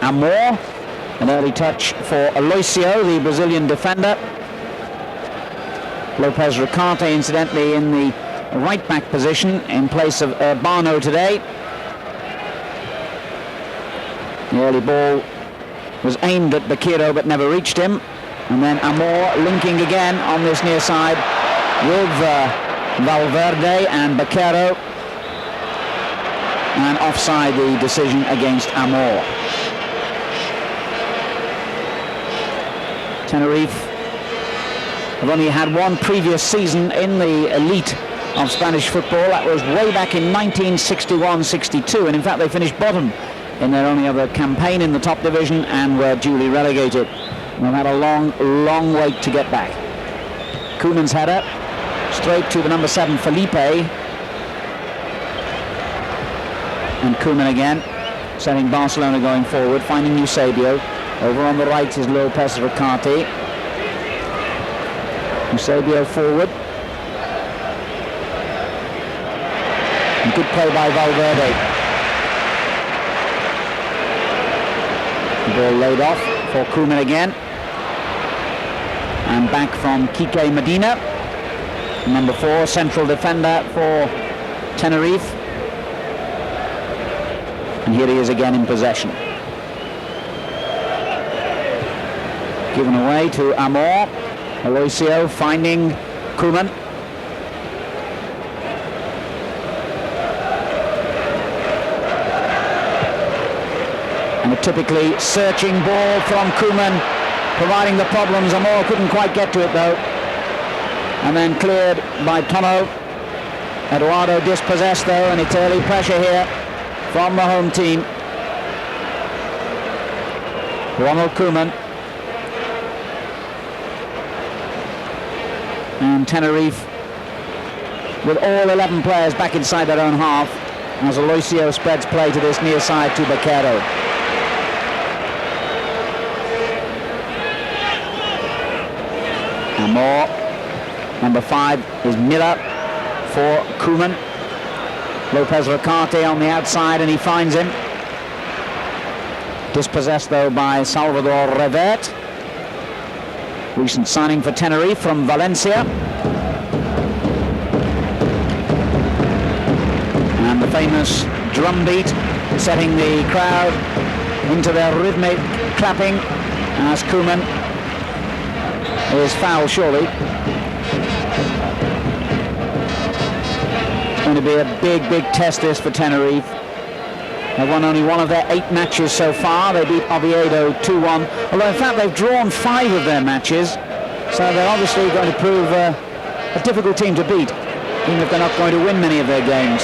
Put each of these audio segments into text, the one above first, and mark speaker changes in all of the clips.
Speaker 1: Amor. An early touch for Aloisio, the Brazilian defender. Lopez Ricarte, incidentally, in the right-back position in place of Urbano today. The early ball was aimed at Bakiro but never reached him. And then Amor linking again on this near side with Valverde and Bakiro. And offside, the decision against Amor. Tenerife have only had one previous season in the elite of Spanish football. That was way back in 1961-62, and in fact they finished bottom in their only other campaign in the top division and were duly relegated. They've had a long wait to get back. Koeman's header straight to the number 7 Felipe, and Koeman again setting Barcelona going forward, finding Eusebio. Over on the right is Lopez Ricarte. Eusebio forward. And good play by Valverde. The ball laid off for Koeman again. And back from Quique Medina. Number 4, central defender for Tenerife. And here he is again in possession. Given away to Amor. Aloisio finding Koeman. And a typically searching ball from Koeman, providing the problems. Amor couldn't quite get to it though. And then cleared by Tono. Eduardo dispossessed though, and it's early pressure here from the home team. Ronald Koeman. And Tenerife with all 11 players back inside their own half as Aloisio spreads play to this near side to Bakero. Amor. Number 5 is Miller for Koeman. Lopez Ricarte on the outside, and he finds him. Dispossessed though by Salvador Revert. Recent signing for Tenerife from Valencia. And the famous drum beat setting the crowd into their rhythmic clapping as Koeman is fouled surely. It's going to be a big test this for Tenerife. They've won only one of their 8 matches so far. They beat Oviedo 2-1, although in fact they've drawn 5 of their matches, so they're obviously going to prove a difficult team to beat, even if they're not going to win many of their games.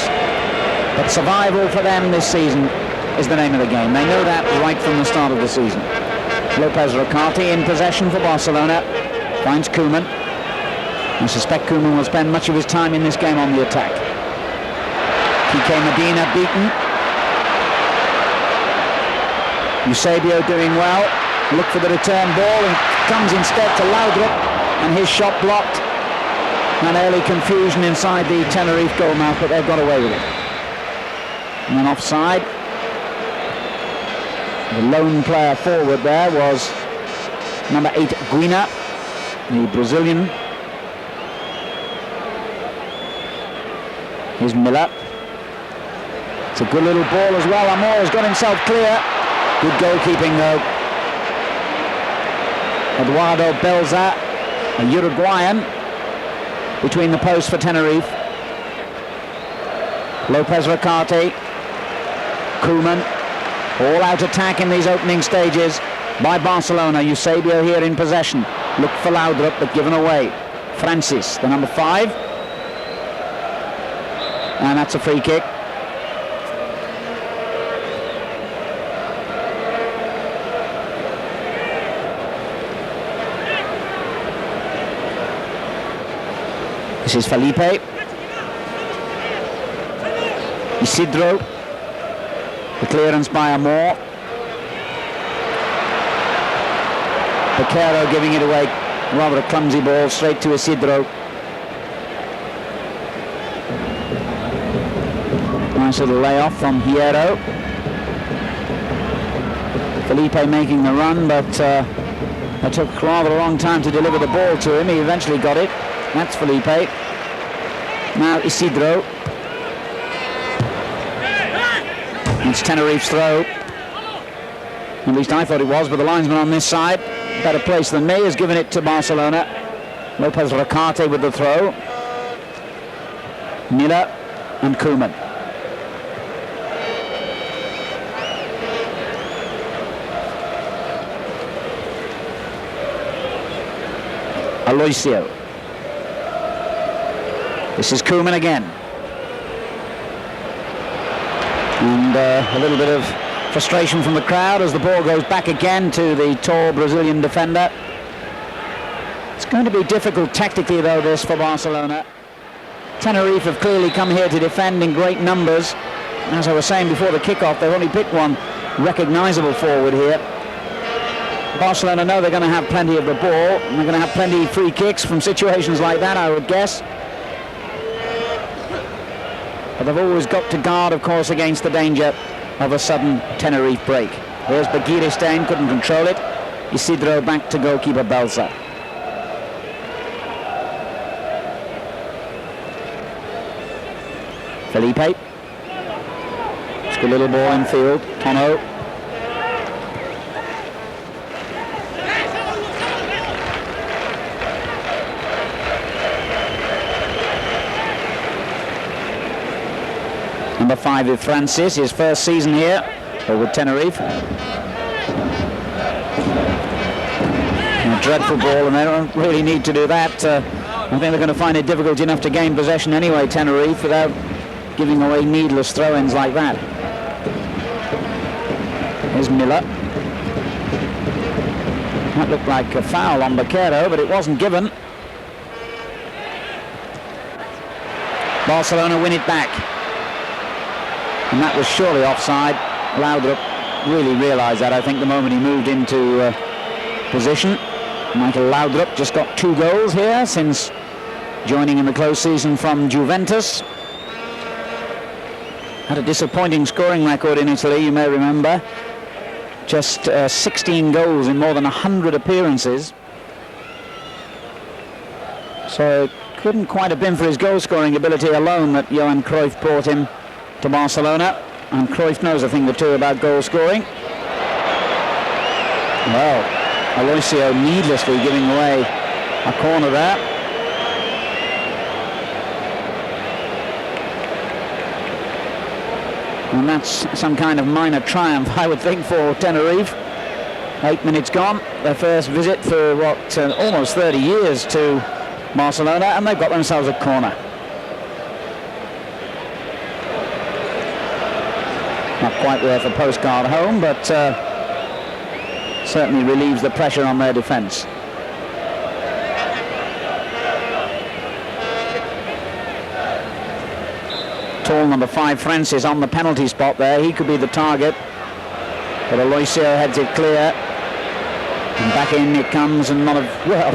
Speaker 1: But survival for them this season is the name of the game. They know that right from the start of the season. Lopez Ricarte in possession for Barcelona, finds Koeman. I suspect Koeman will spend much of his time in this game on the attack. Quique Medina beaten. Eusebio doing well. Look for the return ball and comes instead to Laudrup, and his shot blocked. An early confusion inside the Tenerife goal mouth, but they've got away with it. And then offside. The lone player forward there was number 8 Guina, the Brazilian. Here's Miller. It's a good little ball as well. Amor has got himself clear. Good goalkeeping though. Eduardo Belza, a Uruguayan, between the posts for Tenerife. Lopez Ricarte, Koeman, all out attack in these opening stages by Barcelona. Eusebio here in possession. Look for Laudrup, but given away. Francis, the number 5. And that's a free kick. This is Felipe. Isidro. The clearance by Amor. Bakero giving it away. Rather a clumsy ball straight to Isidro. Nice little layoff from Hierro. Felipe making the run, but it took rather a long time to deliver the ball to him. He eventually got it. That's Felipe. Now Isidro. It's Tenerife's throw. At least I thought it was, but the linesman on this side, better place than me, has given it to Barcelona. Lopez Ricarte with the throw. Miller and Koeman. Aloisio. This is Koeman again. And a little bit of frustration from the crowd as the ball goes back again to the tall Brazilian defender. It's going to be difficult tactically, though, this for Barcelona. Tenerife have clearly come here to defend in great numbers. As I was saying before the kickoff, they've only picked one recognisable forward here. Barcelona know they're going to have plenty of the ball, and they're going to have plenty of free kicks from situations like that, I would guess. But they've always got to guard, of course, against the danger of a sudden Tenerife break. Here's Begiristain, couldn't control it. Isidro back to goalkeeper Belza. Felipe. It's a good little ball in field. Tono. Number 5 is Francis, his first season here with Tenerife. A dreadful ball, and they don't really need to do that. I think they're going to find it difficult enough to gain possession anyway, Tenerife, without giving away needless throw-ins like that. Here's Miller. That looked like a foul on Baquero, but it wasn't given. Barcelona win it back. And that was surely offside. Laudrup really realised that, I think, the moment he moved into position. Michael Laudrup just got 2 goals here since joining in the close season from Juventus. Had a disappointing scoring record in Italy, you may remember. Just 16 goals in more than 100 appearances. So it couldn't quite have been for his goal-scoring ability alone that Johan Cruyff brought him to Barcelona, and Cruyff knows a thing or two about goal scoring. Well, Aloisio needlessly giving away a corner there. And that's some kind of minor triumph, I would think, for Tenerife. 8 minutes gone, their first visit for what, almost 30 years to Barcelona, and they've got themselves a corner. Not quite worth a postcard home, but certainly relieves the pressure on their defence. Tall number 5, Francis, on the penalty spot there. He could be the target, but Aloisio heads it clear. And back in it comes, and not a, well,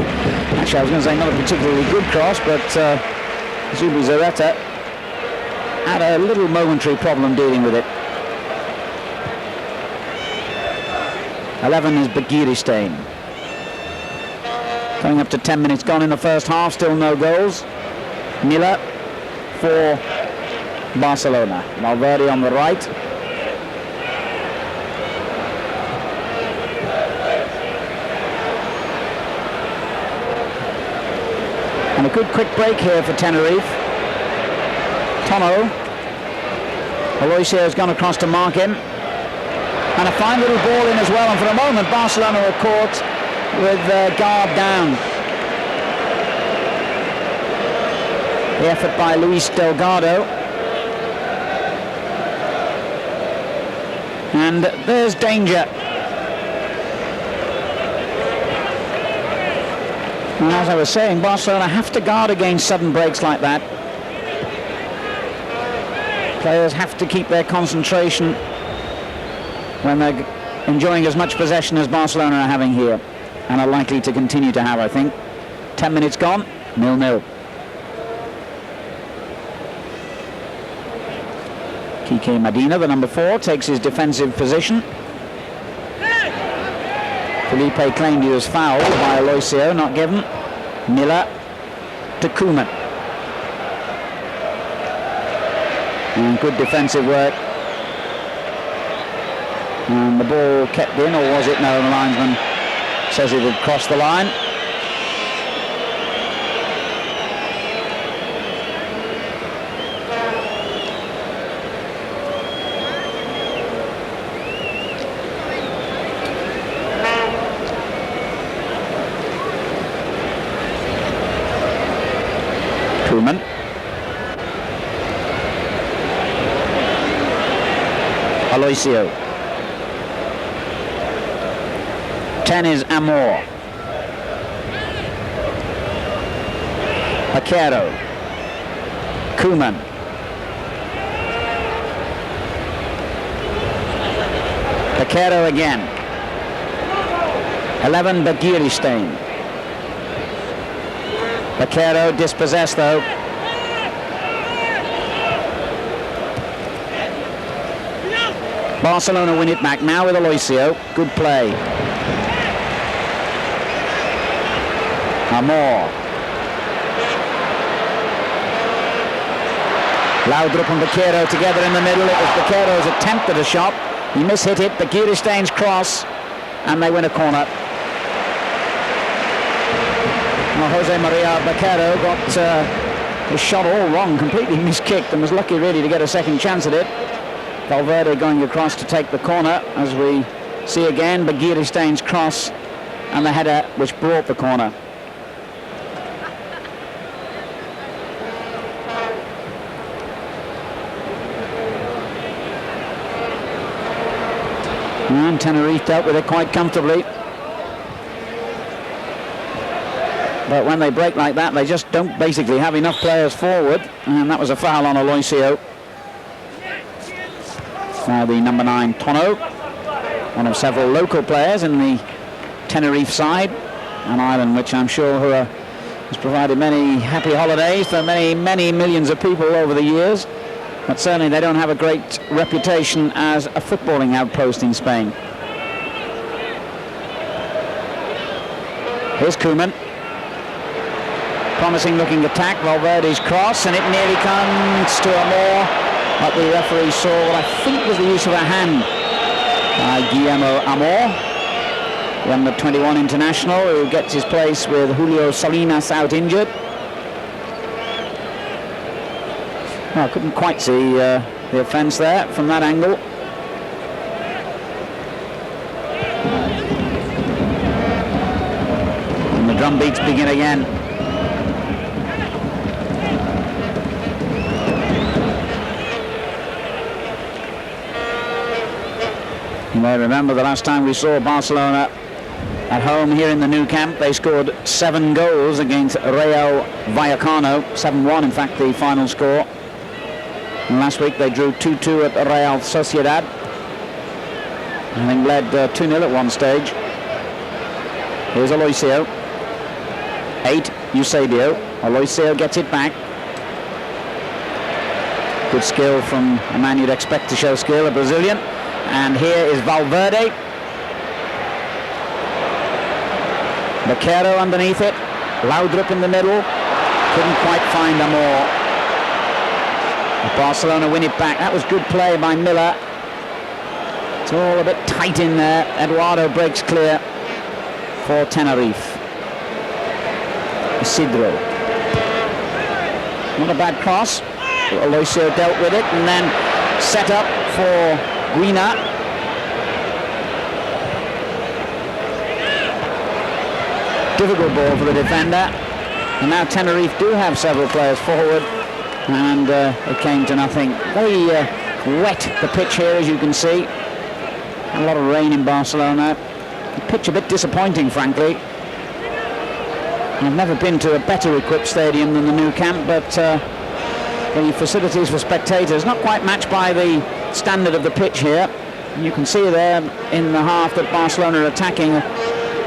Speaker 1: actually I was going to say not a particularly good cross, but Zubizarreta had a little momentary problem dealing with it. 11 is Begiristain. Coming up to 10 minutes gone in the first half, still no goals. Miller for Barcelona. Valverde on the right. And a good quick break here for Tenerife. Tono. Aloisio has gone across to mark him. And a fine little ball in as well, and for a moment Barcelona were caught with guard down. The effort by Luis Delgado. And there's danger. And as I was saying, Barcelona have to guard against sudden breaks like that. Players have to keep their concentration when they're enjoying as much possession as Barcelona are having here, and are likely to continue to have, I think. 10 minutes gone, 0-0. Quique Medina, the number 4, takes his defensive position. Felipe claimed he was fouled by Aloisio, not given. Miller to Koeman. And good defensive work. And the ball kept in, or was it? No, the linesman says it had crossed the line. Koeman. Aloisio. 10 is Amor. Vaquero. Koeman. Vaquero again. 11, Bagiristein. Vaquero dispossessed though. Barcelona win it back now with Aloisio. Good play. Amor. Laudrup and Vaquero together in the middle. It was Vaquero's attempt at a shot. He mishit it. Bagiristein's cross, and they win a corner. Well, Jose Maria Vaquero got his shot all wrong, completely miskicked, and was lucky really to get a second chance at it. Valverde going across to take the corner, as we see again. Bagiristein's cross and the header which brought the corner. And Tenerife dealt with it quite comfortably. But when they break like that, they just don't basically have enough players forward. And that was a foul on Aloisio. Now the number 9, Tono, one of several local players in the Tenerife side, an island which I'm sure has provided many happy holidays for many millions of people over the years. But certainly they don't have a great reputation as a footballing outpost in Spain. Here's Koeman. Promising looking attack, Valverde's cross, and it nearly comes to Amor, but the referee saw what I think was the use of a hand by Guillermo Amor, the under-21 international, who gets his place with Julio Salinas out injured. Well, I couldn't quite see the offence there from that angle. And the drum beats begin again. You may remember the last time we saw Barcelona at home here in the Nou Camp, they scored 7 goals against Real Vallecano, 7-1 in fact the final score. And last week they drew 2-2 at Real Sociedad. I think led 2-0 at one stage. Here's Aloisio. 8, Eusebio. Aloisio gets it back. Good skill from a man you'd expect to show skill, a Brazilian. And here is Valverde. Vaquero underneath it. Laudrup in the middle. Couldn't quite find Amor. Barcelona win it back. That was good play by Miller. It's all a bit tight in there. Eduardo breaks clear for Tenerife. Isidro. Not a bad cross. Aloisio dealt with it and then set up for Guina. Difficult ball for the defender. And now Tenerife do have several players forward. And it came to nothing. Very wet the pitch here, as you can see. A lot of rain in Barcelona. The pitch a bit disappointing, frankly. I've never been to a better equipped stadium than the Nou Camp, but the facilities for spectators not quite matched by the standard of the pitch here. You can see there in the half that Barcelona are attacking. A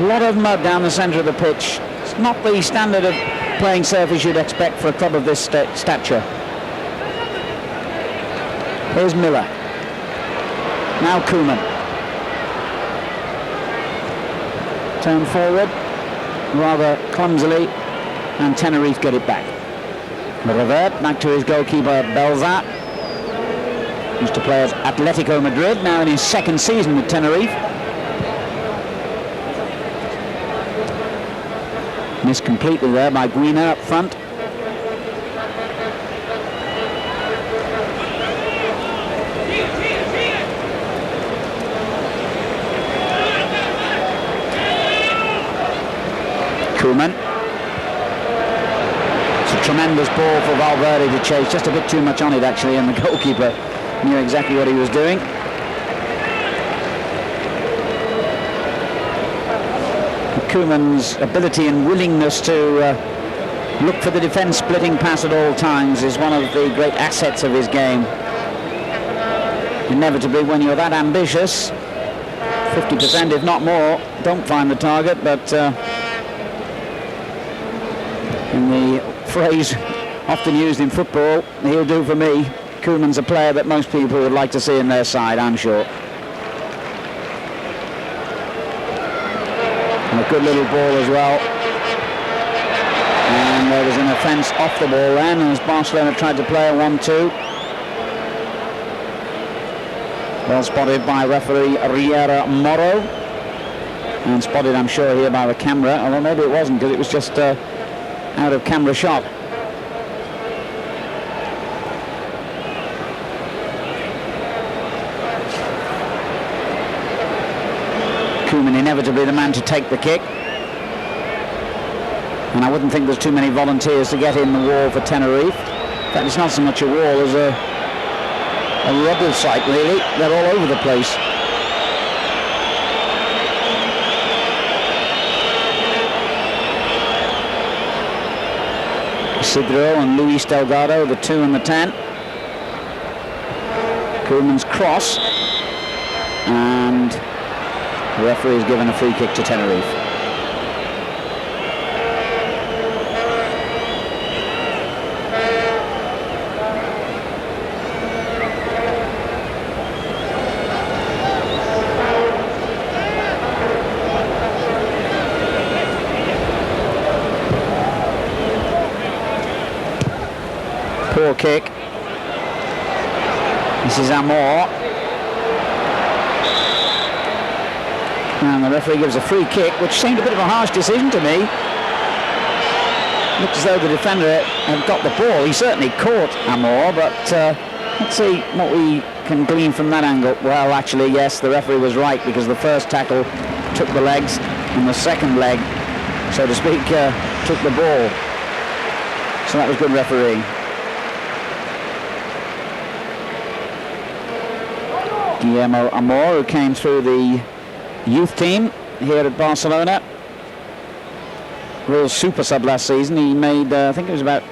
Speaker 1: lot of mud down the centre of the pitch. It's not the standard of playing surface you'd expect for a club of this stature. Here's Miller. Now Koeman. turned forward rather clumsily, and Tenerife get it back. Revert back to his goalkeeper Belza. Used to play at Atletico Madrid, now in his second season with Tenerife. Missed completely there by Guina up front. Koeman. It's a tremendous ball for Valverde to chase, just a bit too much on it actually, and the goalkeeper knew exactly what he was doing. Koeman's ability and willingness to look for the defence splitting pass at all times is one of the great assets of his game. Inevitably, when you're that ambitious, 50% if not more don't find the target, but in the phrase often used in football, he'll do for me. Koeman's a player that most people would like to see in their side, I'm sure. And a good little ball as well. And there was an offence off the ball then as Barcelona tried to play a 1-2. Well spotted by referee Riera Moro. And spotted, I'm sure, here by the camera, although maybe it wasn't because it was just out of camera shot. Koeman inevitably the man to take the kick, and I wouldn't think there's too many volunteers to get in the wall for Tenerife. In fact, it's not so much a wall as a rubble site really. They're all over the place. Isidro and Luis Delgado, the 2 and the 10. Koeman's cross, and the referee has given a free kick to Tenerife. Poor kick. This is Amor. And the referee gives a free kick, which seemed a bit of a harsh decision to me. Looked as though the defender had got the ball. He certainly caught Amor, but let's see what we can glean from that angle. Well, actually, yes, the referee was right, because the first tackle took the legs, and the second leg, so to speak, took the ball. So that was good refereeing. Guillermo Amor, who came through the youth team here at Barcelona, real super sub last season. He made I think it was about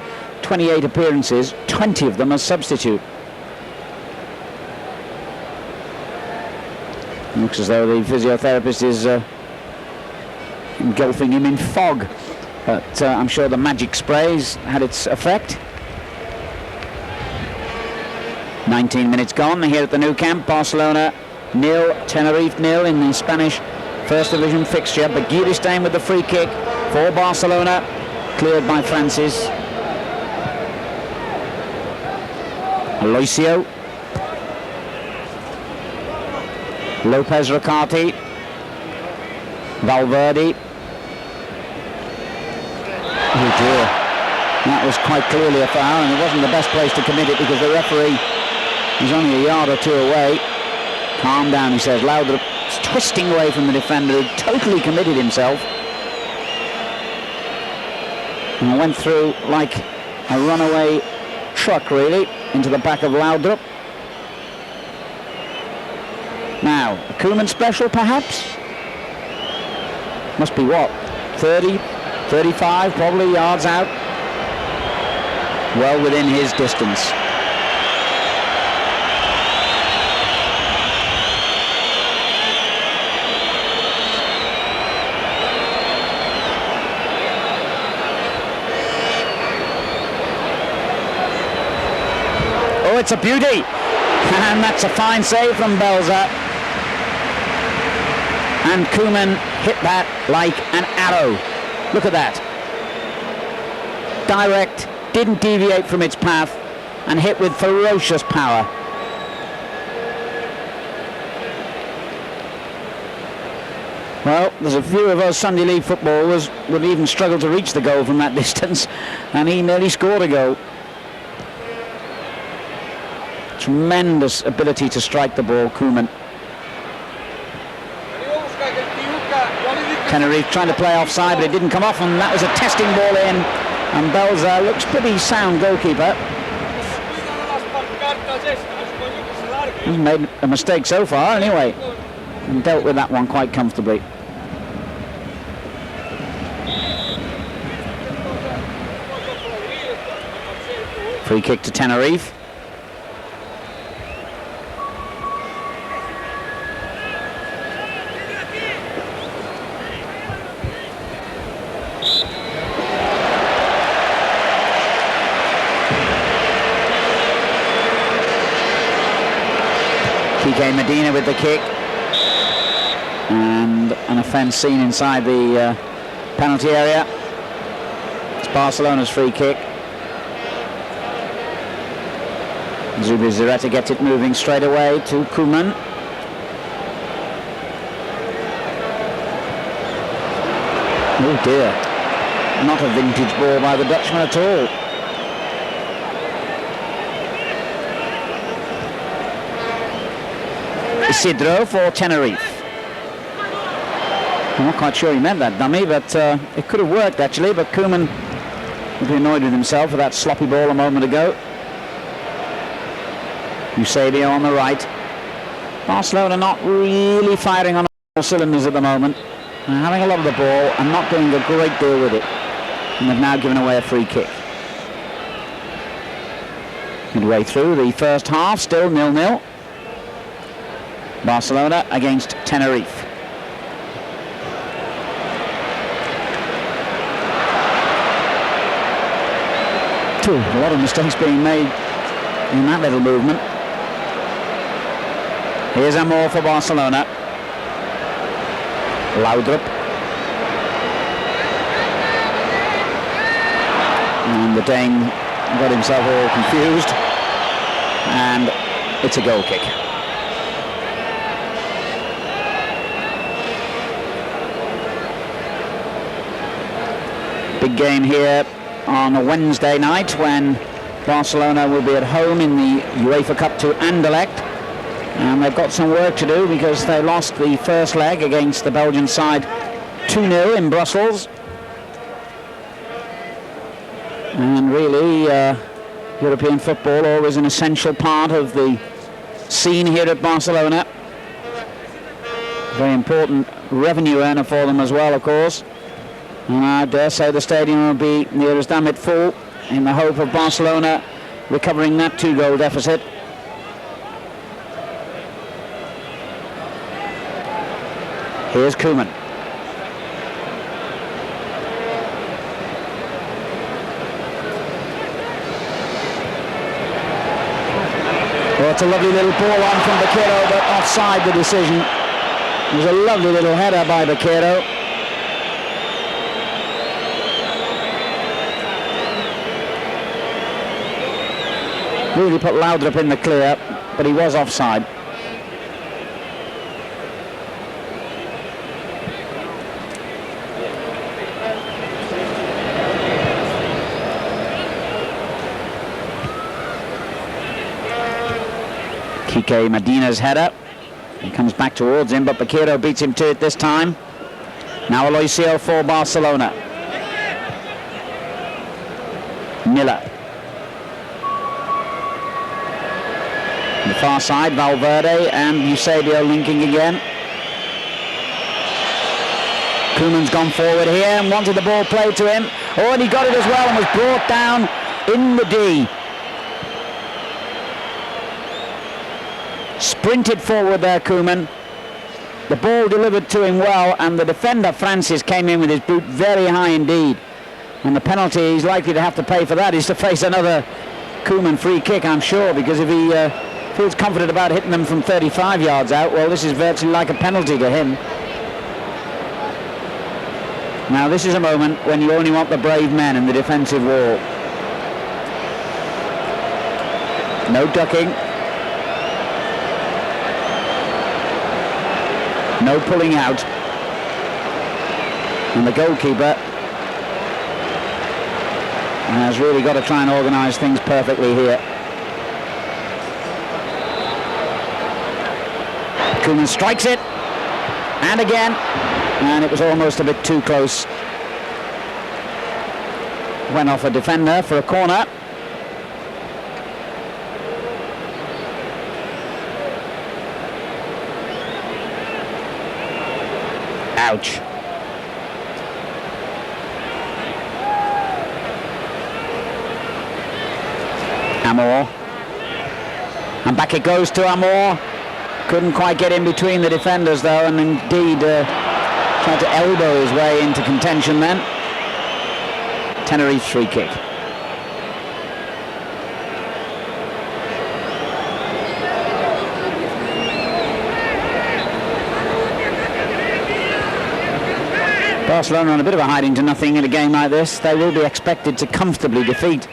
Speaker 1: 28 appearances, 20 of them as substitute. It looks as though the physiotherapist is engulfing him in fog, but I'm sure the magic sprays had its effect. 19 minutes gone here at the Nou Camp. Barcelona 0, Tenerife 0 in the Spanish First Division fixture. Begiristain with the free kick for Barcelona, cleared by Francis. Aloisio. Lopez Riccardi. Valverde. Oh dear. That was quite clearly a foul, and it wasn't the best place to commit it because the referee is only a yard or two away. Calm down, he says. Laudrup twisting away from the defender who totally committed himself. And went through like a runaway truck, really, into the back of Laudrup. Now, a Koeman special, perhaps? Must be what? 30, 35, probably, yards out. Well within his distance. Oh, it's a beauty, and that's a fine save from Belza. And Koeman hit that like an arrow. Look at that. Direct, didn't deviate from its path, and hit with ferocious power. Well, there's a few of us Sunday League footballers would even struggle to reach the goal from that distance, and he nearly scored a goal. Tremendous ability to strike the ball, Koeman. Tenerife trying to play offside, but it didn't come off, and that was a testing ball in. And Belza looks pretty sound goalkeeper. He's made a mistake so far, anyway, and dealt with that one quite comfortably. Free kick to Tenerife. Medina with the kick, and an offence seen inside the penalty area. It's Barcelona's free kick. Zubizarreta gets it moving straight away to Koeman. Oh dear, not a vintage ball by the Dutchman at all. Isidro for Tenerife. I'm not quite sure he meant that dummy, but it could have worked actually, but Koeman would be annoyed with himself for that sloppy ball a moment ago. Eusebio on the right. Barcelona not really firing on all cylinders at the moment. They're having a lot of the ball and not doing a great deal with it. And they've now given away a free kick. Midway through the first half, still 0-0. Barcelona against Tenerife. A lot of mistakes being made in that little movement. Here's Amor for Barcelona. Laudrup. And the Dane got himself all confused. And it's a goal kick. Big game here on a Wednesday night when Barcelona will be at home in the UEFA Cup to Anderlecht, and they've got some work to do because they lost the first leg against the Belgian side 2-0 in Brussels, and really European football always an essential part of the scene here at Barcelona. Very important revenue earner for them as well, of course. And I dare say the stadium will be near as damn it full in the hope of Barcelona recovering that 2-goal deficit. Here's Koeman. Well, it's a lovely little ball on from Baquero, but offside the decision. It was a lovely little header by Baquero. Really put Laudrup in the clear, but he was offside. Quique Medina's header. He comes back towards him, but Baquero beats him to it this time. Now Aloisio for Barcelona. Miller. On the far side, Valverde and Eusebio linking again. Koeman's gone forward here and wanted the ball played to him. Oh, and he got it as well and was brought down in the D. Sprinted forward there, Koeman. The ball delivered to him well, and the defender, Francis, came in with his boot very high indeed. And the penalty he's likely to have to pay for that is to face another Koeman free kick, I'm sure, because if he feels confident about hitting them from 35 yards out, well, this is virtually like a penalty to him. Now this is a moment when you only want the brave men in the defensive wall. No ducking. No pulling out. And the goalkeeper has really got to try and organise things perfectly here. Koeman strikes it. And again. And it was almost a bit too close. Went off a defender for a corner. Ouch. Amor. And back it goes to Amor. Couldn't quite get in between the defenders though, and indeed tried to elbow his way into contention then. Tenerife's free kick. Barcelona on a bit of a hiding to nothing in a game like this. They will be expected to comfortably defeat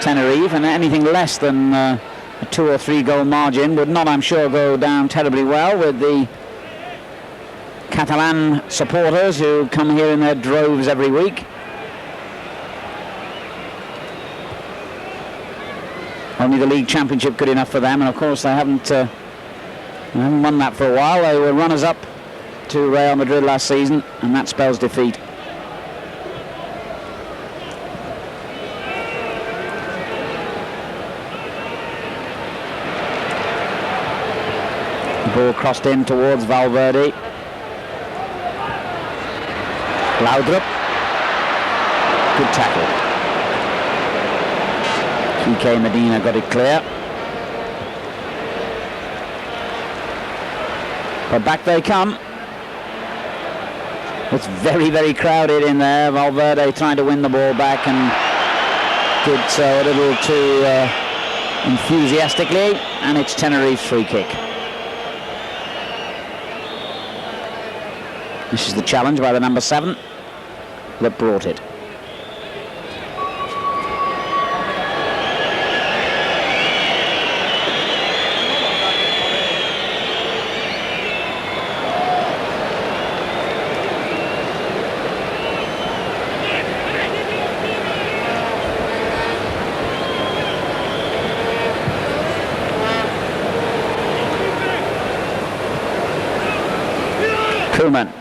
Speaker 1: Tenerife, and anything less than a 2 or 3 goal margin would not, I'm sure, go down terribly well with the Catalan supporters who come here in their droves every week. Only the league championship good enough for them, and of course they haven't won that for a while. They were runners-up to Real Madrid last season, and that spells defeat. The ball crossed in towards Valverde. Laudrup. Good tackle. Quique Medina got it clear. But back they come. It's very, very crowded in there. Valverde trying to win the ball back and did so a little too enthusiastically, and it's Tenerife's free kick. This is the challenge by the number 7 that brought it. Koeman.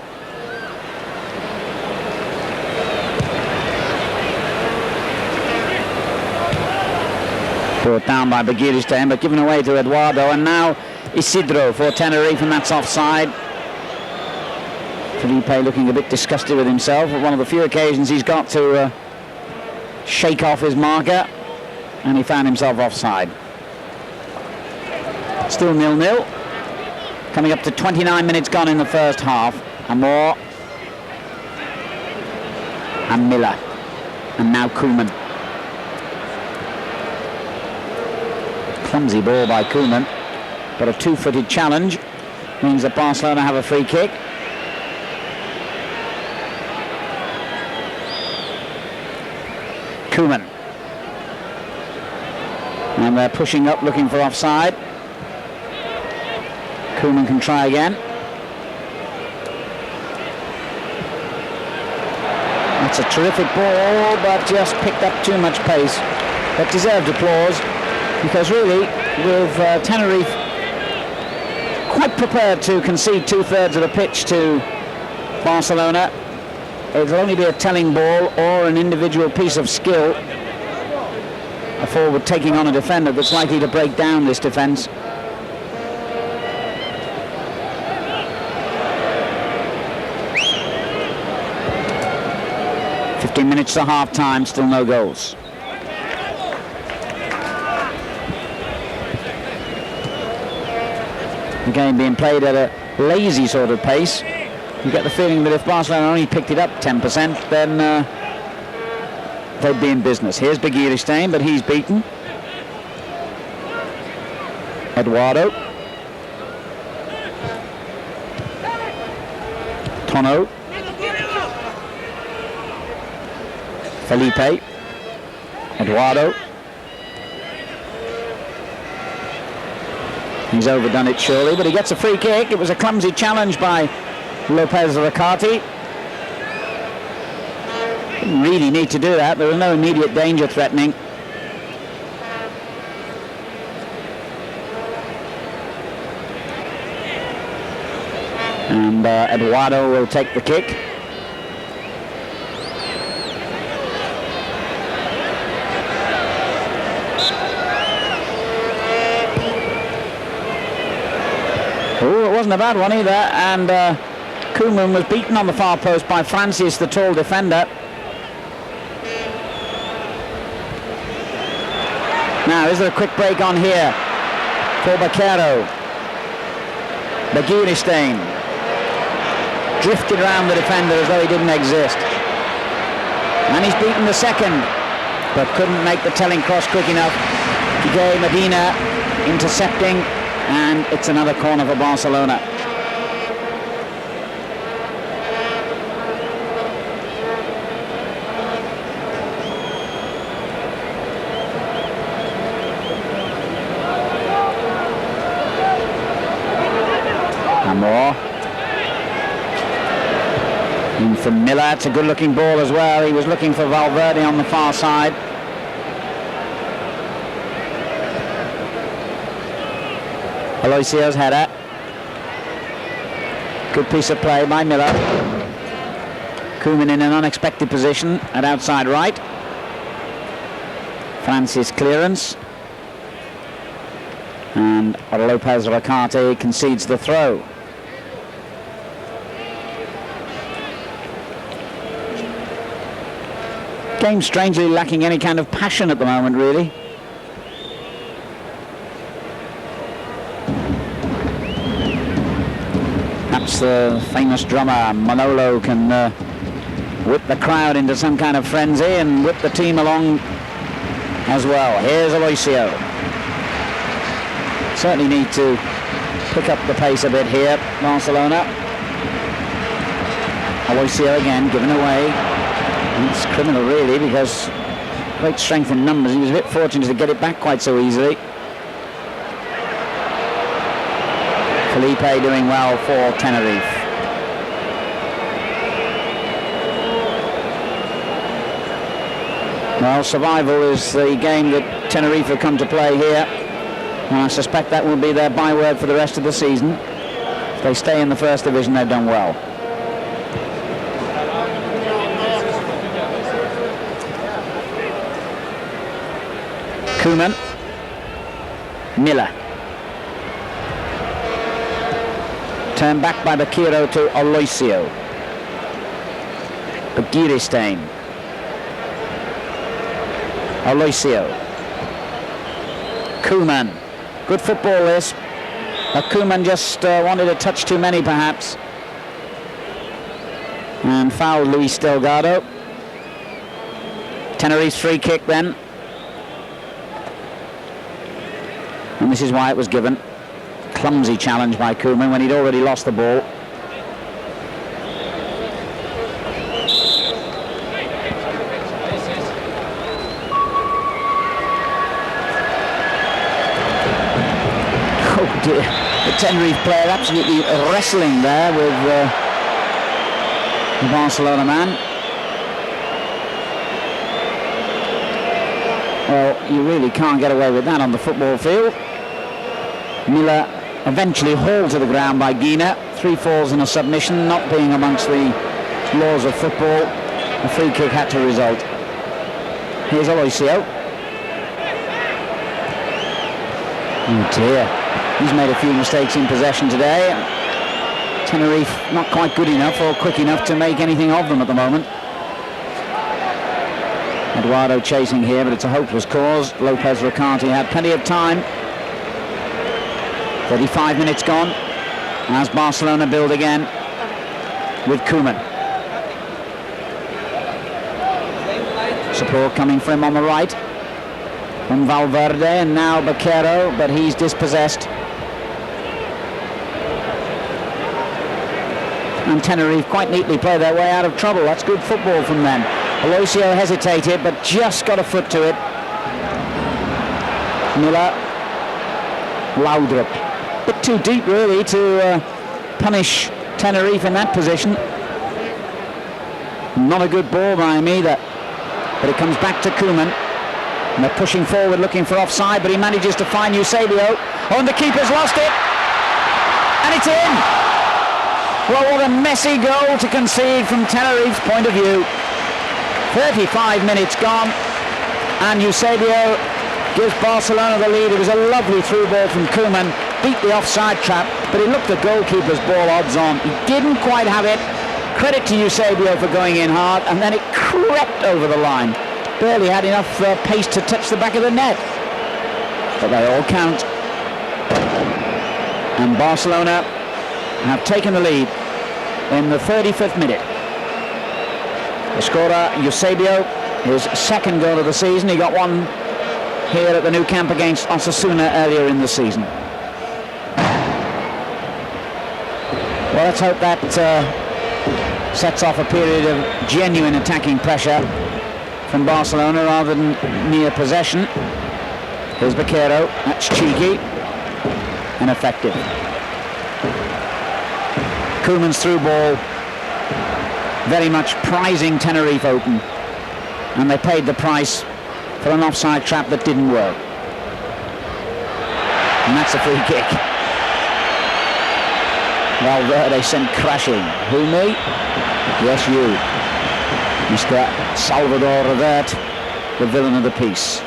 Speaker 1: Brought down by Begiristain, but given away to Eduardo, and now Isidro for Tenerife, and that's offside. Felipe looking a bit disgusted with himself at one of the few occasions he's got to shake off his marker, and he found himself offside. Still 0-0. Coming up to 29 minutes gone in the first half. Amor and Miller, and now Koeman. Clumsy ball by Koeman, but a 2-footed challenge means that Barcelona have a free kick. Koeman, and they're pushing up looking for offside. Koeman can try again. That's a terrific ball, but just picked up too much pace. But deserved applause, because really, with Tenerife quite prepared to concede 2/3 of the pitch to Barcelona, it'll only be a telling ball or an individual piece of skill, a forward taking on a defender that's likely to break down this defence. 15 minutes to half-time, still no goals. The game being played at a lazy sort of pace. You get the feeling that if Barcelona only picked it up 10%, then they'd be in business. Here's Begiristain, but he's beaten. Eduardo. Tono. Felipe. Eduardo. He's overdone it surely, but he gets a free kick. It was a clumsy challenge by Lopez Ricarte. Didn't really need to do that. There was no immediate danger threatening. And Eduardo will take the kick. Oh, it wasn't a bad one either, and Koeman was beaten on the far post by Francis, the tall defender. Now, is there a quick break on here for Baquero? Begiristain drifted around the defender as though he didn't exist. And he's beaten the second, but couldn't make the telling cross quick enough. Gay Medina intercepting, and it's another corner for Barcelona. Amor. In from Miller. It's a good looking ball as well. He was looking for Valverde on the far side. Aloisio's header. Good piece of play by Miller. Koeman in an unexpected position at outside right. Francis clearance. And Lopez Ricarte concedes the throw. Game strangely lacking any kind of passion at the moment, really. Perhaps the famous drummer Manolo can whip the crowd into some kind of frenzy and whip the team along as well. Here's Aloisio. Certainly need to pick up the pace a bit here, Barcelona. Aloisio again given away. It's criminal really, because great strength in numbers. He was a bit fortunate to get it back quite so easily. Felipe doing well for Tenerife. Well, survival is the game that Tenerife have come to play here, and I suspect that will be their byword for the rest of the season. If they stay in the first division, they've done well. Koeman. Miller. Turned back by Baquero to Aloisio. Begiristain. Aloisio. Koeman. Good football this. But Koeman just wanted a touch too many perhaps. And fouled Luis Delgado. Tenerife's free kick then. And this is why it was given. Clumsy challenge by Koeman when he'd already lost the ball. Oh dear, the Tenerife player absolutely wrestling there with the Barcelona man. Well, you really can't get away with that on the football field. Miller eventually hauled to the ground by Guina. 3 falls and a submission, not being amongst the laws of football. A free kick had to result. Here's Aloisio. Oh dear, he's made a few mistakes in possession today. Tenerife not quite good enough or quick enough to make anything of them at the moment. Eduardo chasing here, but it's a hopeless cause. Lopez Ricarte had plenty of time. 35 minutes gone as Barcelona build again with Koeman. Support coming from him on the right from Valverde, and now Baquero, but he's dispossessed. And Tenerife quite neatly play their way out of trouble. That's good football from them. Aloisio hesitated, but just got a foot to it. Miller, Laudrup. A bit too deep, really, to punish Tenerife in that position. Not a good ball by him either. But it comes back to Koeman. And they're pushing forward, looking for offside, but he manages to find Eusebio. Oh, and the keeper's lost it. And it's in. Well, what a messy goal to concede from Tenerife's point of view. 35 minutes gone, and Eusebio gives Barcelona the lead. It was a lovely through ball from Koeman, beat the offside trap, but it looked the goalkeeper's ball odds on. He didn't quite have it. Credit to Eusebio for going in hard, and then it crept over the line. Barely had enough pace to touch the back of the net. But they all count. And Barcelona have taken the lead in the 35th minute. The scorer, Eusebio, his second goal of the season. He got one here at the Nou Camp against Osasuna earlier in the season. Well, let's hope that sets off a period of genuine attacking pressure from Barcelona rather than mere possession. Here's Baquero. That's cheeky and effective. Koeman's through ball, very much prizing Tenerife open, and they paid the price for an offside trap that didn't work. And that's a free kick. Valverde sent crashing. Who, me? Yes, you. Mr. Salvador Revert, the villain of the piece.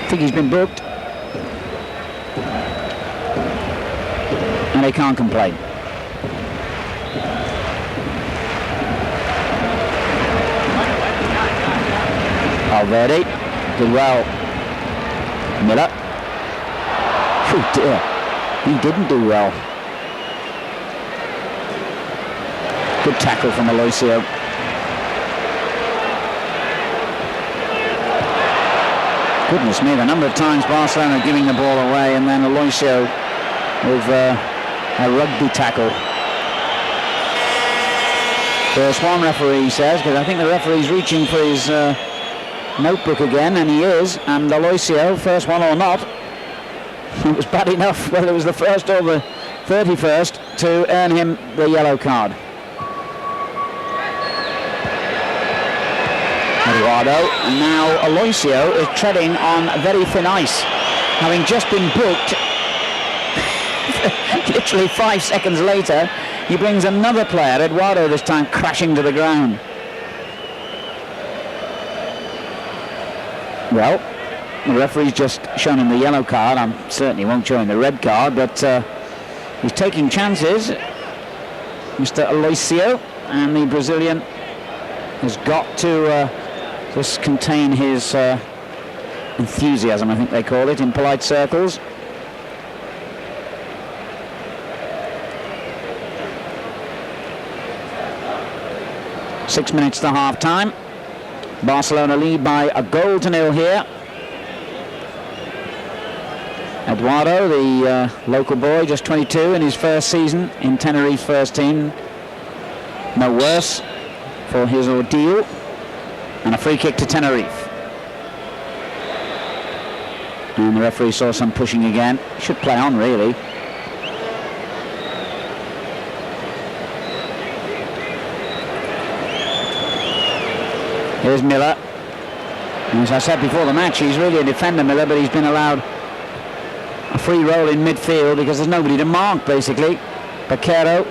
Speaker 1: I think he's been booked, and they can't complain. Valverde did well. Miller. Oh dear, he didn't do well. Good tackle from Aloisio. Goodness me, the number of times Barcelona giving the ball away, and then Aloisio with a rugby tackle. First one, referee says, because I think the referee's reaching for his notebook again, and he is, and Aloisio, first one or not, it was bad enough, whether it was the first or the 31st, to earn him the yellow card. Eduardo, and now Aloisio is treading on very thin ice, having just been booked. Literally 5 seconds later, he brings another player, Eduardo this time, crashing to the ground. Well, the referee's just shown him the yellow card. I certainly won't show him the red card, but he's taking chances, Mr. Aloisio, and the Brazilian has got to just contain his enthusiasm, I think they call it, in polite circles. Six minutes to half-time. Barcelona lead by 1-0 here. Eduardo, the local boy, just 22 in his first season in Tenerife's first team. No worse for his ordeal. And a free kick to Tenerife. And the referee saw some pushing again. Should play on, really. Here's Miller. And as I said before the match, he's really a defender, Miller, but he's been allowed a free roll in midfield because there's nobody to mark, basically. Baquero.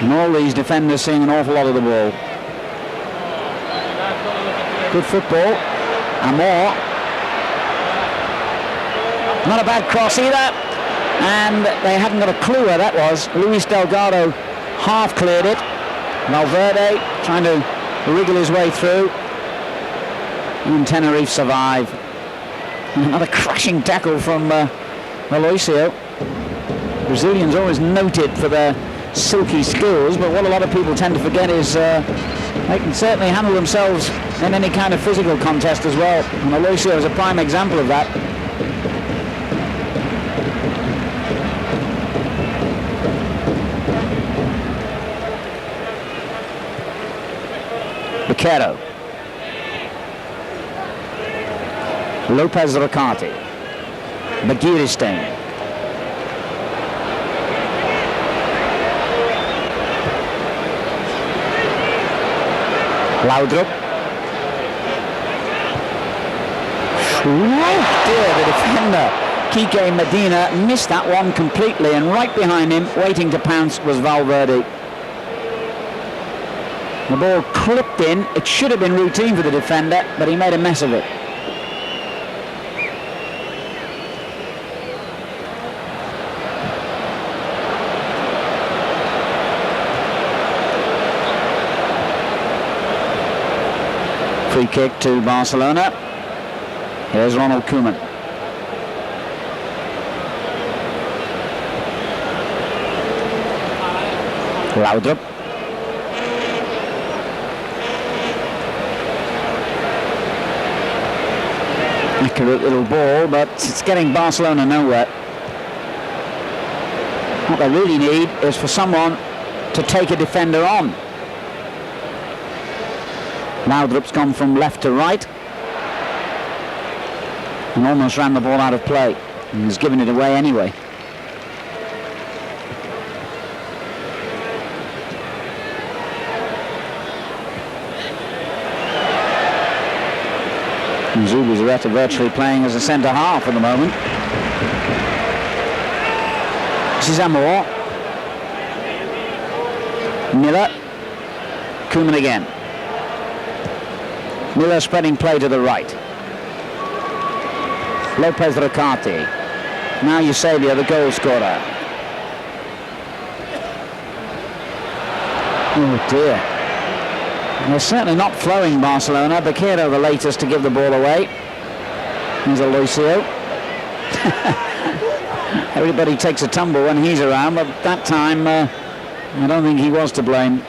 Speaker 1: And all these defenders seeing an awful lot of the ball. Good football. Amor. Not a bad cross either. And they hadn't got a clue where that was. Luis Delgado half cleared it. Valverde trying to wriggle his way through. And Tenerife survive. And another crashing tackle from Aloisio. Brazilians always noted for their silky skills, but what a lot of people tend to forget is they can certainly handle themselves in any kind of physical contest as well. And Aloisio is a prime example of that. Vaquero. Lopez Riccardi. Begiristain. Laudrup. Oh dear, the defender, Kike Medina, missed that one completely, and right behind him, waiting to pounce, was Valverde. The ball clipped in. It should have been routine for the defender, but he made a mess of it. Free kick to Barcelona. Here's Ronald Koeman. Laudrup. Accurate little ball, but it's getting Barcelona nowhere. What they really need is for someone to take a defender on. Laudrup's gone from left to right and almost ran the ball out of play, and has given it away anyway. Zubizarreta virtually playing as a centre half at the moment. This is Amor. Miller. Koeman again. Miller spreading play to the right. Lopez Riccardi. Now Eusebio, the goal scorer. Oh dear. They're certainly not flowing, Barcelona. Vaquero the latest to give the ball away. Here's Aloisio. Everybody takes a tumble when he's around, but that time I don't think he was to blame.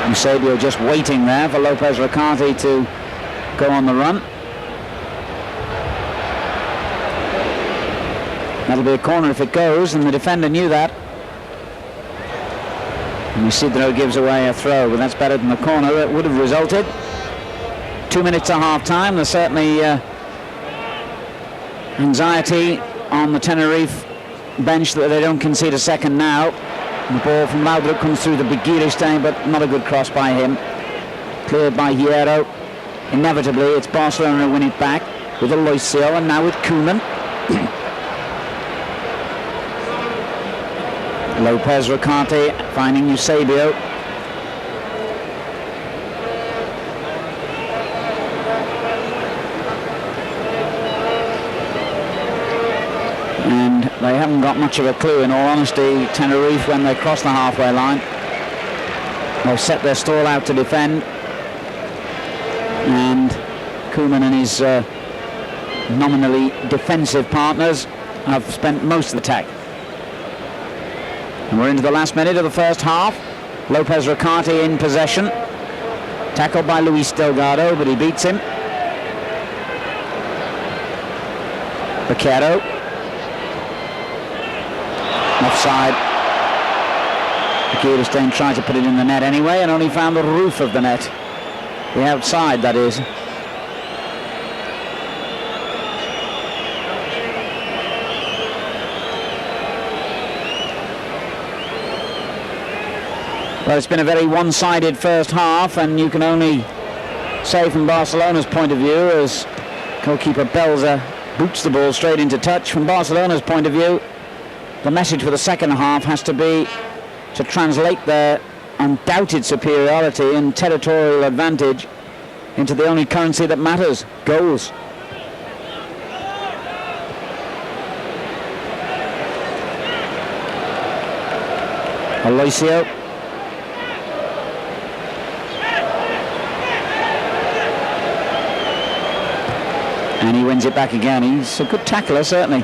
Speaker 1: Eusebio just waiting there for Lopez Riccardi to go on the run. That'll be a corner if it goes, and the defender knew that. And Isidro gives away a throw, but that's better than the corner it would have resulted. 2 minutes to half time. There's certainly anxiety on the Tenerife bench that they don't concede a second now. The ball from Laudrup comes through the Begiristain, but not a good cross by him. Cleared by Hierro. Inevitably, it's Barcelona who win it back with Aloisio, and now with Koeman. Lopez Riccardi finding Eusebio. And they haven't got much of a clue, in all honesty, Tenerife, when they cross the halfway line. They've set their stall out to defend, and Koeman and his nominally defensive partners have spent most of the attack. And we're into the last minute of the first half. Lopez Riccardi in possession. Tackled by Luis Delgado, but he beats him. Vaquero. Offside. Begiristain tried to put it in the net anyway and only found the roof of the net. The outside, that is. Well, it's been a very one-sided first half, and you can only say from Barcelona's point of view, as goalkeeper Belza boots the ball straight into touch, from Barcelona's point of view, the message for the second half has to be to translate their undoubted superiority and territorial advantage into the only currency that matters, goals. Aloisio. And he wins it back again. He's a good tackler, certainly.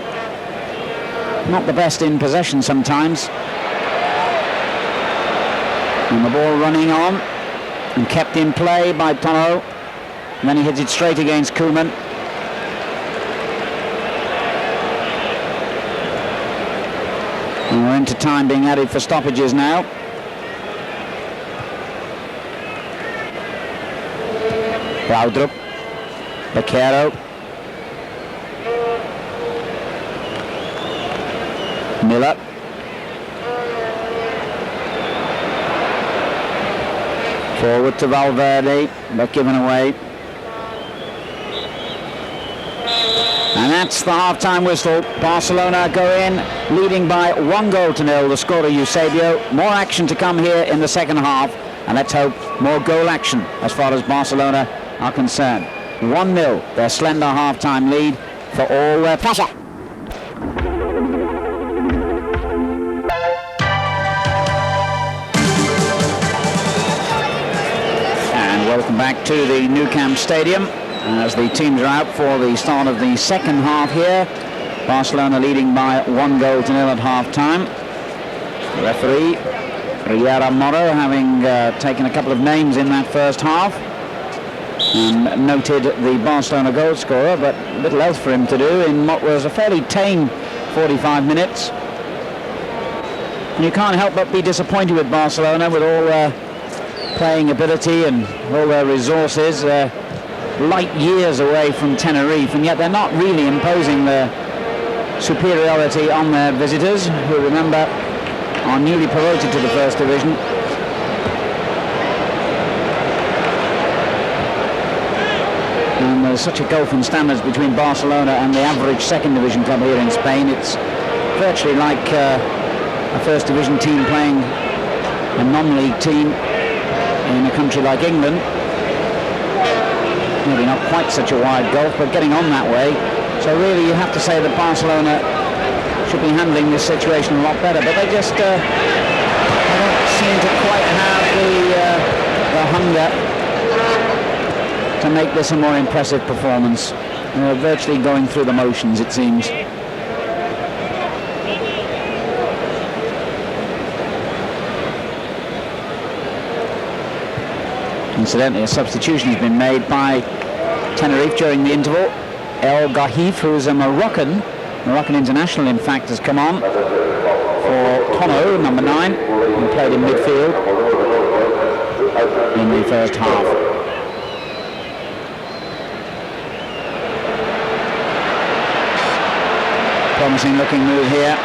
Speaker 1: Not the best in possession sometimes. And the ball running on and kept in play by Tono. And then he hits it straight against Koeman. And we're into time being added for stoppages now. Laudrup, Baquero, Miller, forward to Valverde, but given away. And that's the half-time whistle. Barcelona go in leading by 1-0. The scorer Eusebio. More action to come here in the second half, and let's hope more goal action as far as Barcelona are concerned. 1-0, their slender half-time lead for all their pressure. And welcome back to the Nou Camp Stadium as the teams are out for the start of the second half here. Barcelona leading by 1-0 at half-time. The referee, Riera Moro, having taken a couple of names in that first half and noted the Barcelona goal scorer, but little else for him to do in what was a fairly tame 45 minutes. And you can't help but be disappointed with Barcelona, with all their playing ability and all their resources. Light years away from Tenerife, and yet they're not really imposing their superiority on their visitors, who, remember, are newly promoted to the first division. And there's such a gulf in standards between Barcelona and the average second division club here in Spain. It's virtually like a first division team playing a non-league team in a country like England. Maybe not quite such a wide gulf, but getting on that way. So really you have to say that Barcelona should be handling this situation a lot better, but they just they don't seem to quite have the hunger to make this a more impressive performance. They're virtually going through the motions, it seems. Incidentally, a substitution has been made by Tenerife during the interval. El Gahif, who's a Moroccan international, in fact, has come on for Tono, number 9, who played in midfield in the first half. Promising looking move here.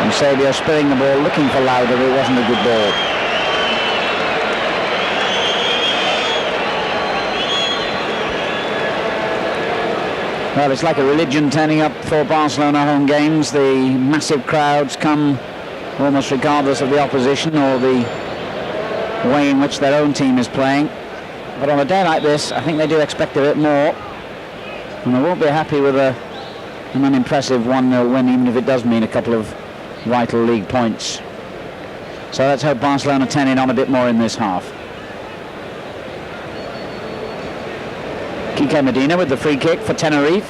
Speaker 1: Eusebio spilling the ball, looking for Lauder, but it wasn't a good ball. Well, it's like a religion turning up for Barcelona home games. The massive crowds come almost regardless of the opposition or the way in which their own team is playing. But on a day like this, I think they do expect a bit more. And they won't be happy with an unimpressive 1-0 win, even if it does mean a couple of vital league points. So let's hope Barcelona turn it on a bit more in this half. Quique Medina with the free kick for Tenerife.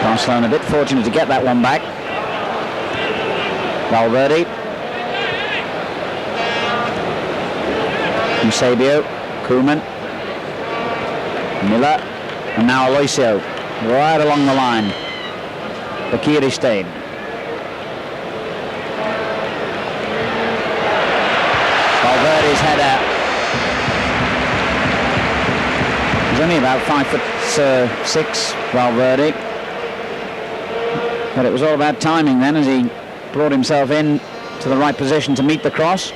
Speaker 1: Barcelona a bit fortunate to get that one back. Valverde. Eusebio. Koeman. Miller. And now Aloisio. Right along the line. Bakiri Stein. Valverde's header. He's only about 5'6", Valverde. But it was all about timing then, as he brought himself in to the right position to meet the cross.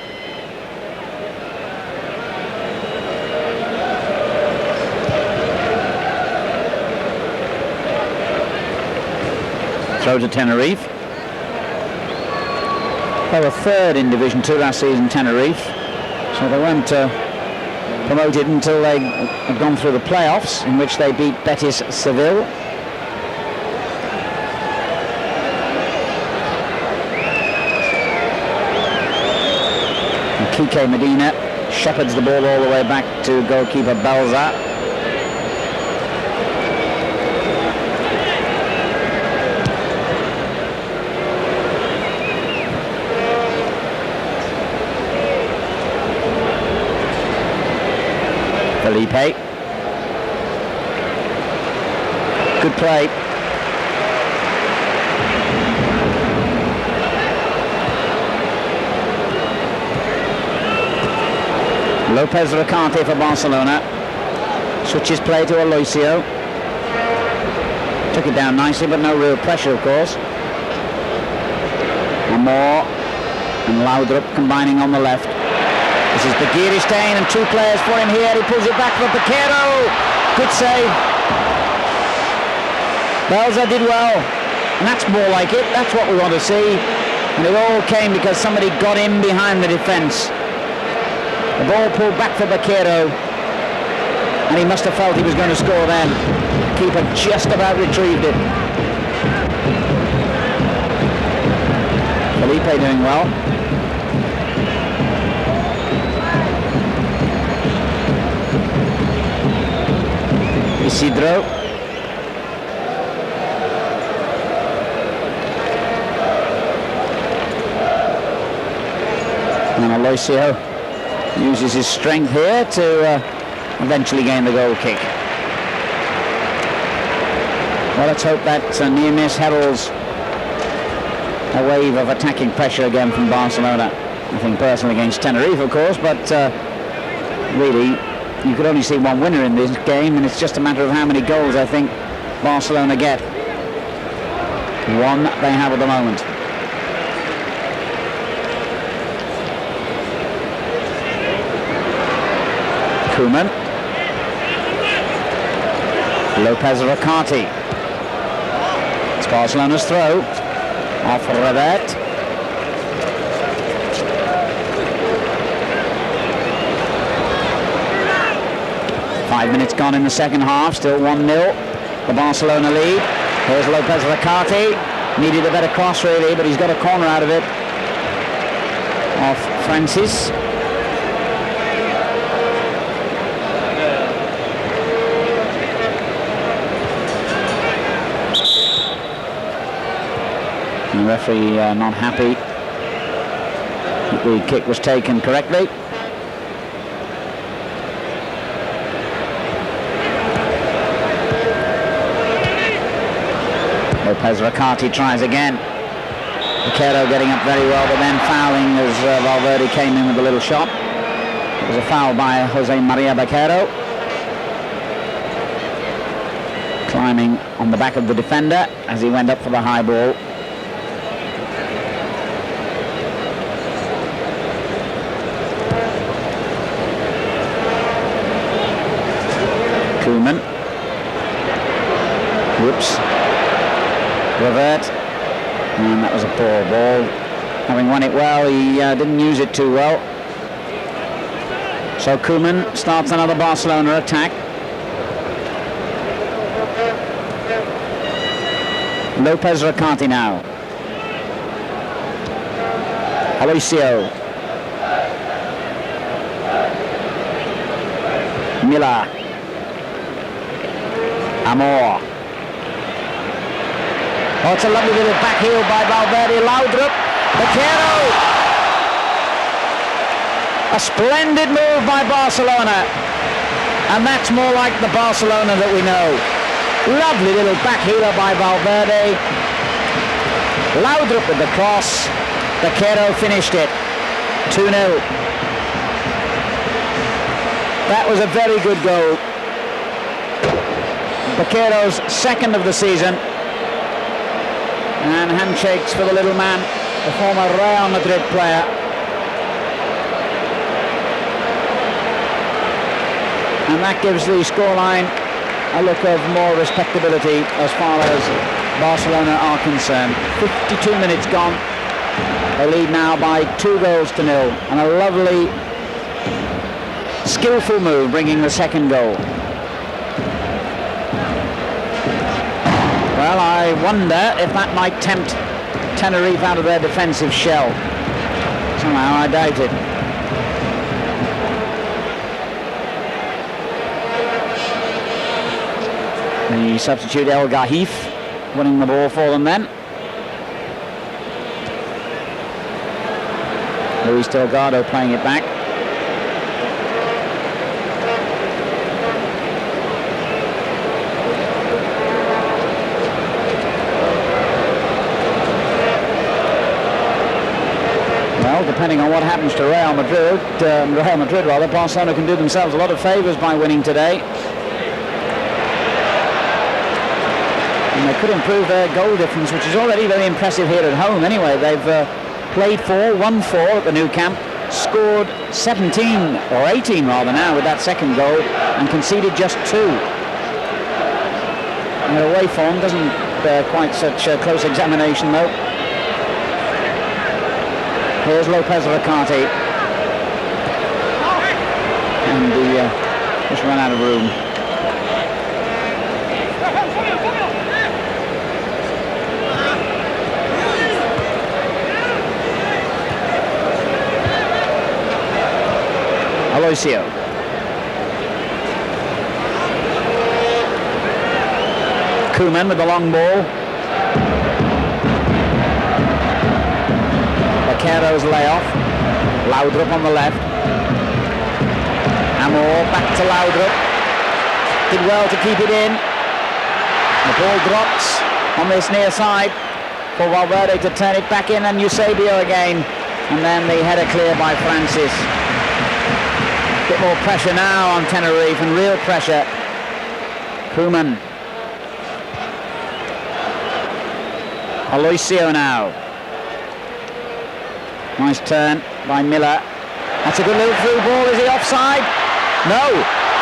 Speaker 1: Throw to Tenerife. They were third in Division 2 last season, Tenerife. So they weren't promoted until they had gone through the playoffs, in which they beat Betis Seville. Kike Medina shepherds the ball all the way back to goalkeeper Belza. Felipe. Good play. Lopez Recarte for Barcelona. Switches play to Aloisio. Took it down nicely, but no real pressure, of course. Amor and Laudrup combining on the left. This is Begiristain and two players for him here. He pulls it back for Piquero. Good save. Belza did well. And that's more like it. That's what we want to see. And it all came because somebody got in behind the defence. The ball pulled back for Baquero, and he must have felt he was going to score then. The keeper just about retrieved it. Felipe doing well. Isidro. And Aloisio uses his strength here to eventually gain the goal kick. Well, let's hope that near miss heralds a wave of attacking pressure again from Barcelona. I think personally against Tenerife, of course, but really you could only see one winner in this game, and it's just a matter of how many goals I think Barcelona get. One they have at the moment. Koeman. Lopez Recarte. It's Barcelona's throw. Off Revert. Five minutes gone in the second half. Still 1-0. The Barcelona lead. Here's Lopez Recarte. Needed a better cross really, but he's got a corner out of it. Off Francis. And the referee not happy. The kick was taken correctly. Lopez Recarte tries again. Baquero getting up very well, but then fouling as Valverde came in with a little shot. It was a foul by Jose Maria Baquero. Climbing on the back of the defender as he went up for the high ball. Koeman. Whoops. Revert. And that was a poor ball. Having won it well, he didn't use it too well. So Koeman starts another Barcelona attack. Lopez Recarte now. Aloisio. Miller. Amor. Oh, it's a lovely little back heel by Valverde. Laudrup. Baquero. A splendid move by Barcelona. And that's more like the Barcelona that we know. Lovely little back heeler by Valverde. Laudrup with the cross. Baquero finished it. 2-0. That was a very good goal. Baquero's second of the season. And handshakes for the little man, the former Real Madrid player. And that gives the scoreline a look of more respectability as far as Barcelona are concerned. 52 minutes gone. They lead now by 2-0. And a lovely, skillful move bringing the second goal. Well, I wonder if that might tempt Tenerife out of their defensive shell. Somehow I doubt it. The substitute El Gahif winning the ball for them then. Luis Delgado playing it back. Well, depending on what happens to Real Madrid, Barcelona can do themselves a lot of favours by winning today. And they could improve their goal difference, which is already very impressive here at home anyway. They've played 4, won 4 at the Nou Camp, scored 17, or 18 rather now, with that second goal, and conceded just 2. And their away form doesn't bear quite such a close examination though. Here's Lopez Ricarte. And just run out of room. Aloisio. Koeman with the long ball. Vaquero's layoff. Laudrup on the left. Amor back to Laudrup. Did well to keep it in. The ball drops on this near side for Valverde to turn it back in, and Eusebio again. And then the header clear by Francis. Bit more pressure now on Tenerife, and real pressure. Koeman. Aloisio now. Nice turn by Miller. That's a good little through ball. Is he offside? No.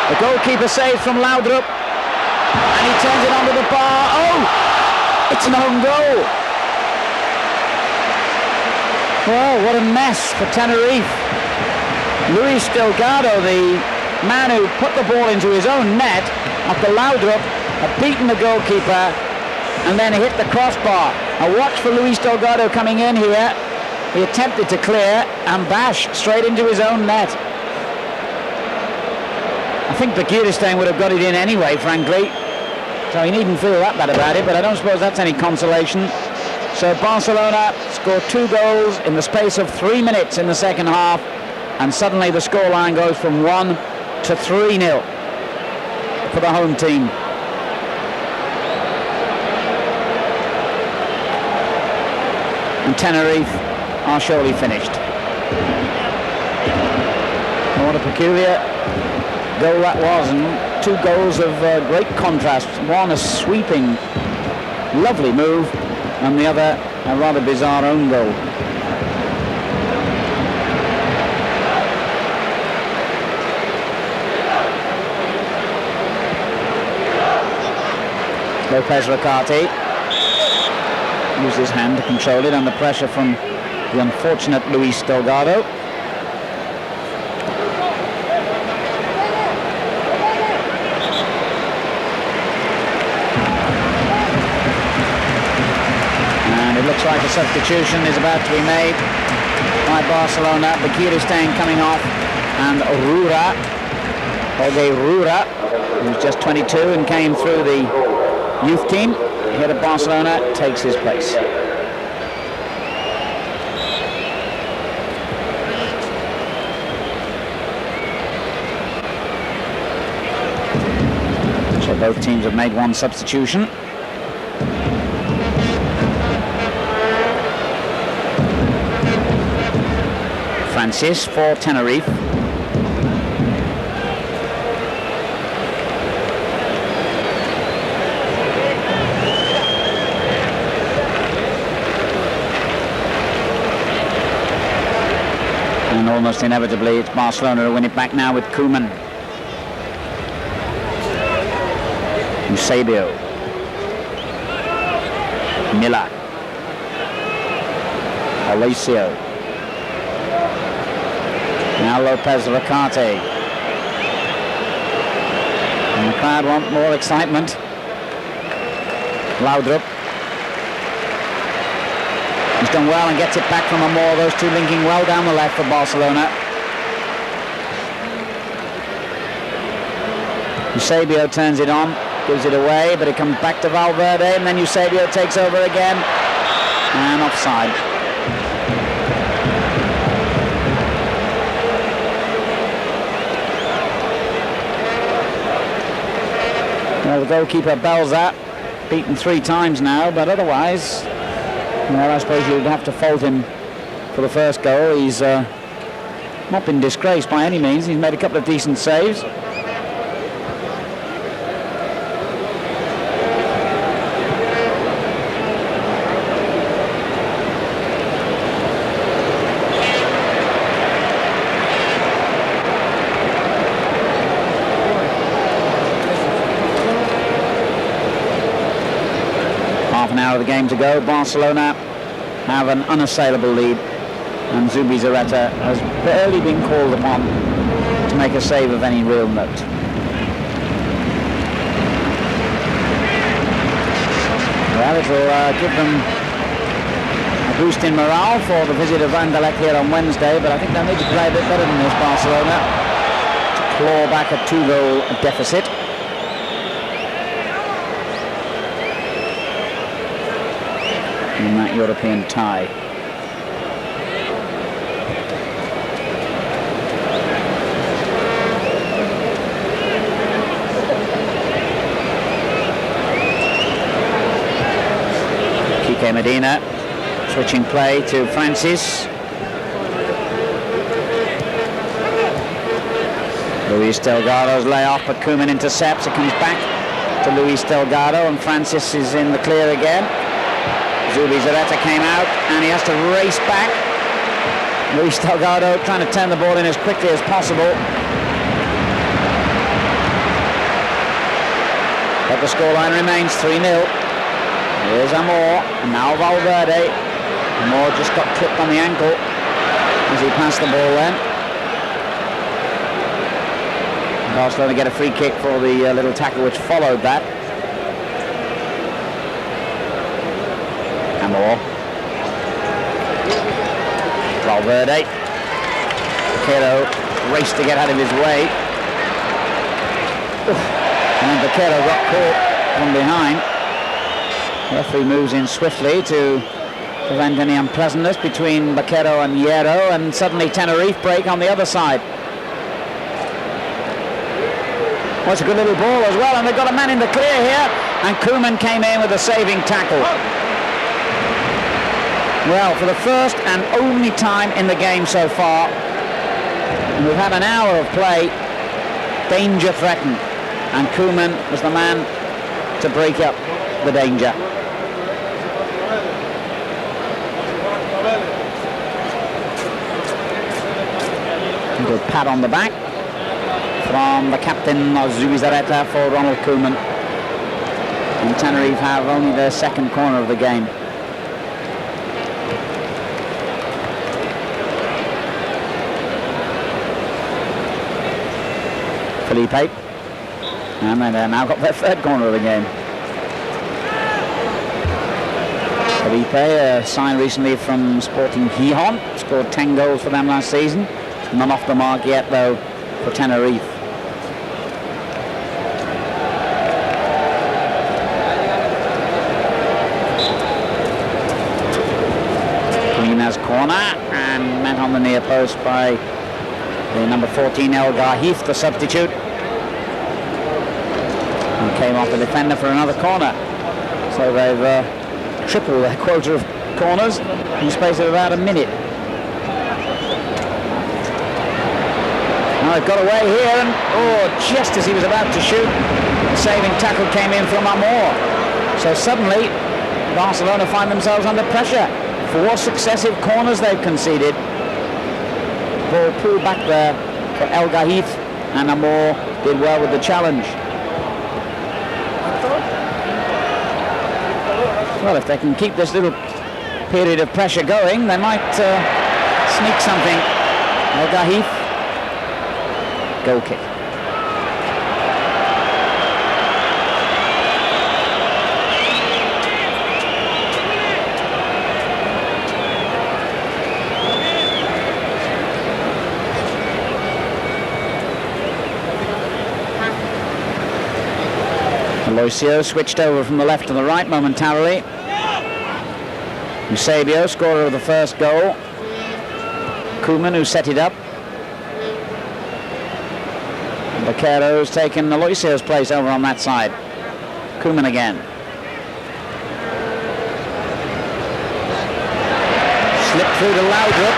Speaker 1: The goalkeeper saves from Laudrup. And he turns it onto the bar. Oh! It's an own goal. Well, what a mess for Tenerife. Luis Delgado, the man who put the ball into his own net after Laudrup had beaten the goalkeeper and then hit the crossbar. A watch for Luis Delgado coming in here. He attempted to clear and bashed straight into his own net. I think Bakirstein would have got it in anyway, frankly. So he needn't feel that bad about it, but I don't suppose that's any consolation. So Barcelona scored 2 goals in the space of 3 minutes in the second half, and suddenly the scoreline goes from 1 to 3-0 for the home team. And Tenerife are surely finished. What a peculiar goal that was, and 2 goals of great contrast. One a sweeping, lovely move, and the other a rather bizarre own goal. Lopez Ricarte used his hand to control it under pressure from the unfortunate Luis Delgado. And it looks like a substitution is about to be made by Barcelona. Bakirstein coming off, and Jorge Rura, who's just 22 and came through the youth team here at Barcelona, takes his place. So both teams have made 1 substitution. Francis for Tenerife. And almost inevitably it's Barcelona who win it back now with Koeman. Eusebio. Miller. Aloisio. Now Lopez Ricarte. And the crowd want more excitement. Laudrup. He's done well and gets it back from Amor. Those two linking well down the left for Barcelona. Eusebio turns it on. gives it away, but it comes back to Valverde, and then Eusebio takes over again, and offside. Well, the goalkeeper Belza, beaten 3 times now, but otherwise, well, I suppose you'd have to fault him for the first goal. He's not been disgraced by any means. He's made a couple of decent saves. Half an hour of the game to go. Barcelona have an unassailable lead, and Zubizarreta has barely been called upon to make a save of any real note. Well, it will give them a boost in morale for the visit of Anderlecht here on Wednesday, but I think they'll need to play a bit better than this, Barcelona, to claw back a 2-goal deficit. In that European tie. Kike Medina switching play to Francis. Luis Delgado's layoff, but Koeman intercepts. It comes back to Luis Delgado, and Francis is in the clear again. Zubizarreta came out, and he has to race back. Luis Delgado trying to turn the ball in as quickly as possible. But the scoreline remains 3-0. Here's Amor, and now Valverde. Amor just got clipped on the ankle as he passed the ball then. Barcelona get a free kick for the little tackle which followed that. Amor. Valverde. Vaquero raced to get out of his way. And then Vaquero got caught from behind. The referee moves in swiftly to prevent any unpleasantness between Vaquero and Hierro, and suddenly Tenerife break on the other side. Well, it's a good little ball as well, and they've got a man in the clear here, and Koeman came in with a saving tackle. Well, for the first and only time in the game so far, and we've had an hour of play, danger threatened, and Koeman was the man to break up the danger. A good pat on the back from the captain of Zubizarreta for Ronald Koeman. And Tenerife have only their second corner of the game. Felipe, and they've now got their third corner of the game. Felipe, signed recently from Sporting Gijón, scored 10 goals for them last season. None off the mark yet though for Tenerife. Queen's corner, and met on the near post by the number 14 El Garhif, the substitute, and came off the defender for another corner. So they've tripled their quota of corners in the space of about a minute. Now they've got away here, and just as he was about to shoot, the saving tackle came in from Amor. So suddenly Barcelona find themselves under pressure. 4 successive corners they've conceded. Ball pulled back there for El Garhif, and Amor did well with the challenge. Well, if they can keep this little period of pressure going, they might sneak something. El Garhif, goal kick. Aloisio switched over from the left to the right momentarily. Eusebio, scorer of the first goal. Koeman, who set it up. Vaquero's taken Aloisio's place over on that side. Koeman again. Slipped through to Laudrup,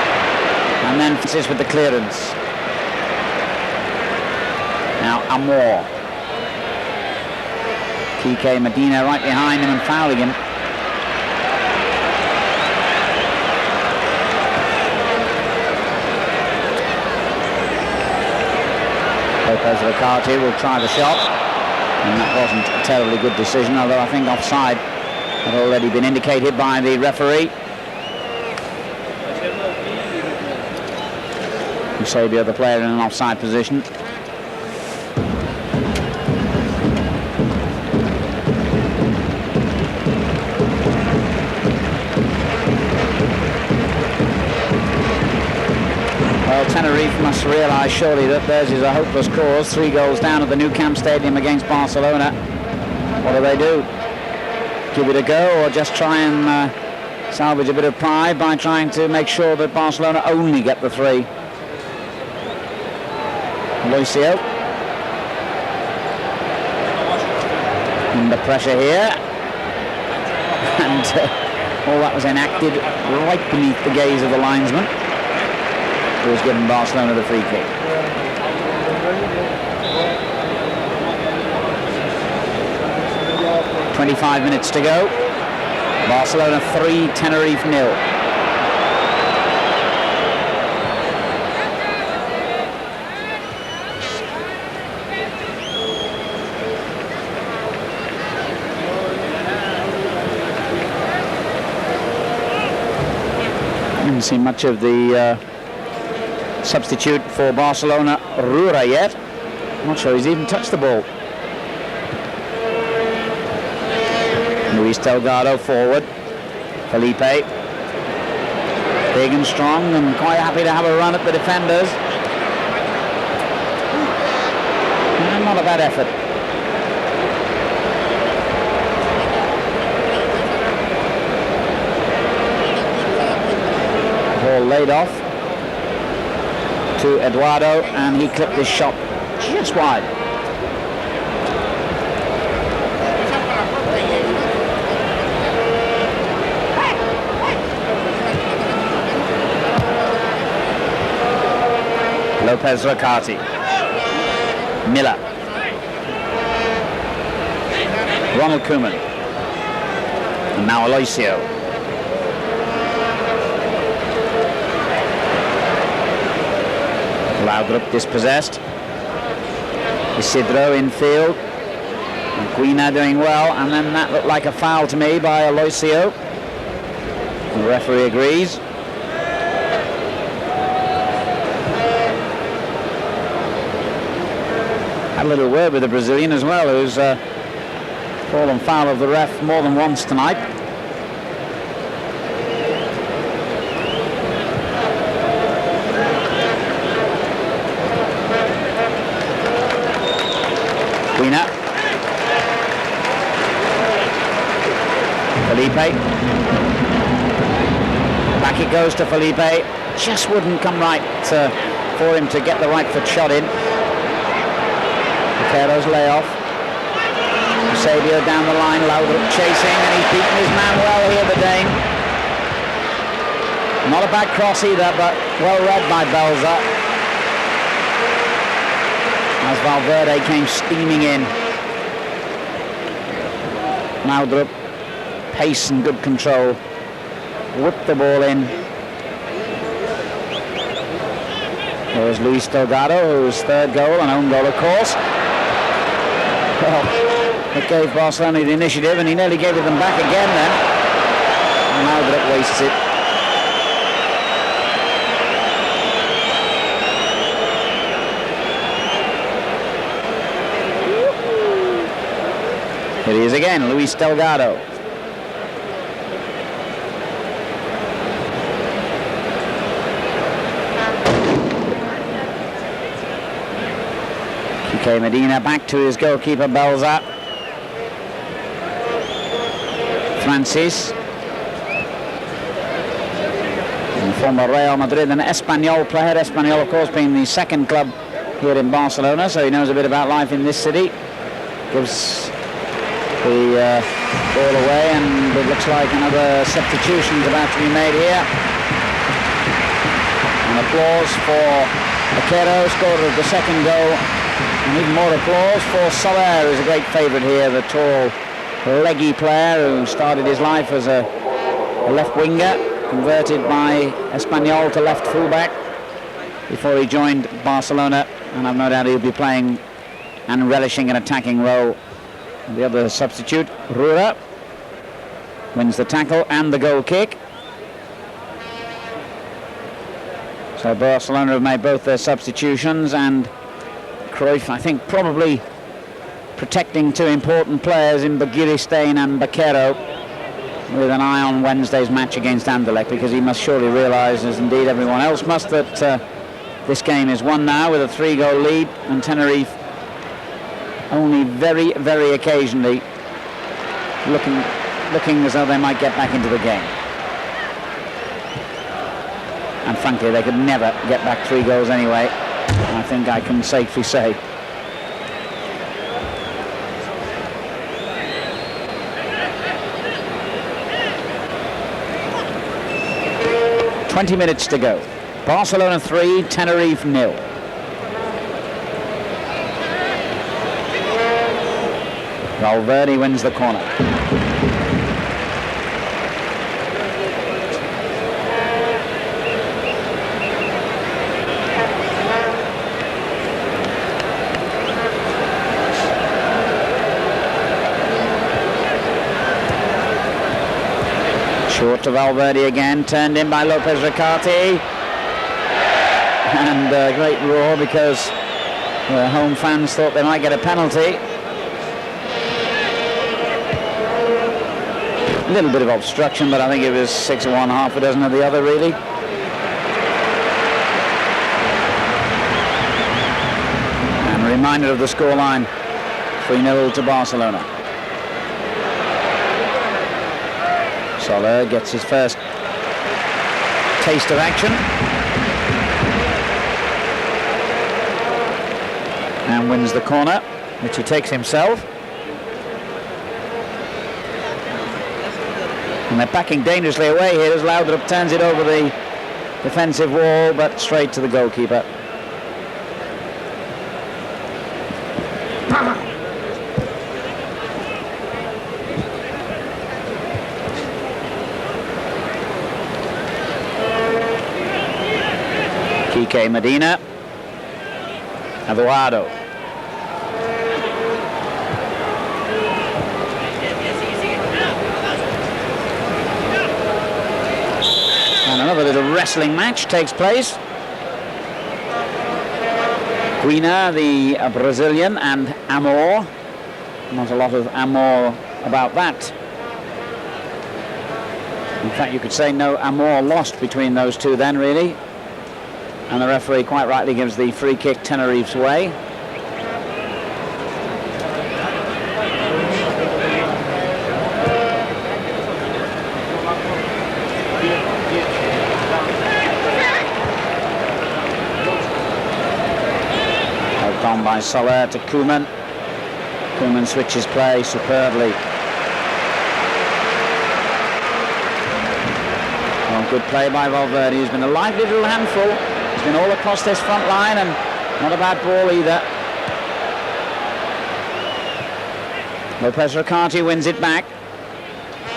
Speaker 1: and then finishes with the clearance. Now Amor. Kike Medina right behind him and fouling him. Lopez Ricarte will try the shot, and that wasn't a terribly good decision, although I think offside had already been indicated by the referee. Eusebio, the player, in an offside position. Well, Tenerife must realise surely that theirs is a hopeless cause. 3 goals down at the Nou Camp Stadium against Barcelona. What do? Give it a go, or just try and salvage a bit of pride by trying to make sure that Barcelona only get the 3? Aloisio. Under pressure here. And all that was enacted right beneath the gaze of the linesman, who has given Barcelona the free kick. "25 minutes to go. Barcelona 3, Tenerife 0. Didn't see much of the substitute for Barcelona, Rura, yet. I'm not sure he's even touched the ball. Luis Delgado forward. Felipe. Big and strong and quite happy to have a run at the defenders. And not a bad effort. Ball laid off to Eduardo, and he clipped his shot just wide. Lopez Ricarte. Miller. Ronald Koeman. And now Aloisio. Laudrup dispossessed. Isidro infield. And Guina doing well, and then that looked like a foul to me by Aloisio. The referee agrees. Had a little word with the Brazilian as well, who's fallen foul of the ref more than once tonight. Guina. Felipe. Back it goes to Felipe. Just wouldn't come right for him to get the right foot shot in. Vaquero's layoff. Eusebio down the line, Laudrup chasing, and he's beaten his man well here, the Dane. Not a bad cross either, but well read by Belza. As Valverde came steaming in. Laudrup, pace and good control. Whipped the ball in. There's Luis Delgado, whose third goal, an own goal of course. Well, it gave Barcelona the initiative, and he nearly gave it them back again then. And Laudrup wastes it. Here he is again, Luis Delgado. Kike Medina back to his goalkeeper Belza. Francis. And former Real Madrid and Espanyol player. Espanyol, of course, being the second club here in Barcelona, so he knows a bit about life in this city. Gives the ball away, and it looks like another substitution is about to be made here. And applause for Vaquero, scorer of the second goal, and even more applause for Soler, who's a great favourite here, the tall, leggy player who started his life as a left winger, converted by Espanyol to left fullback before he joined Barcelona, and I've no doubt he'll be playing and relishing an attacking role. The other substitute, Rura, wins the tackle and the goal kick. So Barcelona have made both their substitutions, and Cruyff, I think, probably protecting two important players in Begiristain and Vaquero, with an eye on Wednesday's match against Anderlecht, because he must surely realise, as indeed everyone else must, that this game is won now with a 3-goal lead, and Tenerife only very, very occasionally looking as though they might get back into the game. And frankly, they could never get back 3 goals anyway, I think I can safely say. "20 minutes to go. Barcelona 3, Tenerife 0. Valverde wins the corner. Short to Valverde again, turned in by Lopez Ricarte. And a great roar because the home fans thought they might get a penalty. A little bit of obstruction, but I think it was 6 of one, half a dozen of the other, really. And a reminder of the scoreline, 3-0 to Barcelona. Soler gets his first taste of action. And wins the corner, which he takes himself. And they're backing dangerously away here as Laudrup turns it over the defensive wall, but straight to the goalkeeper. Kike Medina. Eduardo. And another little wrestling match takes place. Guina, the Brazilian, and Amor. Not a lot of Amor about that. In fact, you could say no Amor lost between those two then, really. And the referee quite rightly gives the free kick Tenerife's way. Helped on by Soler to Koeman. Koeman switches play superbly. Well, good play by Valverde, who's been a lively little handful. He's been all across this front line, and not a bad ball either. Lopez Ricarte wins it back.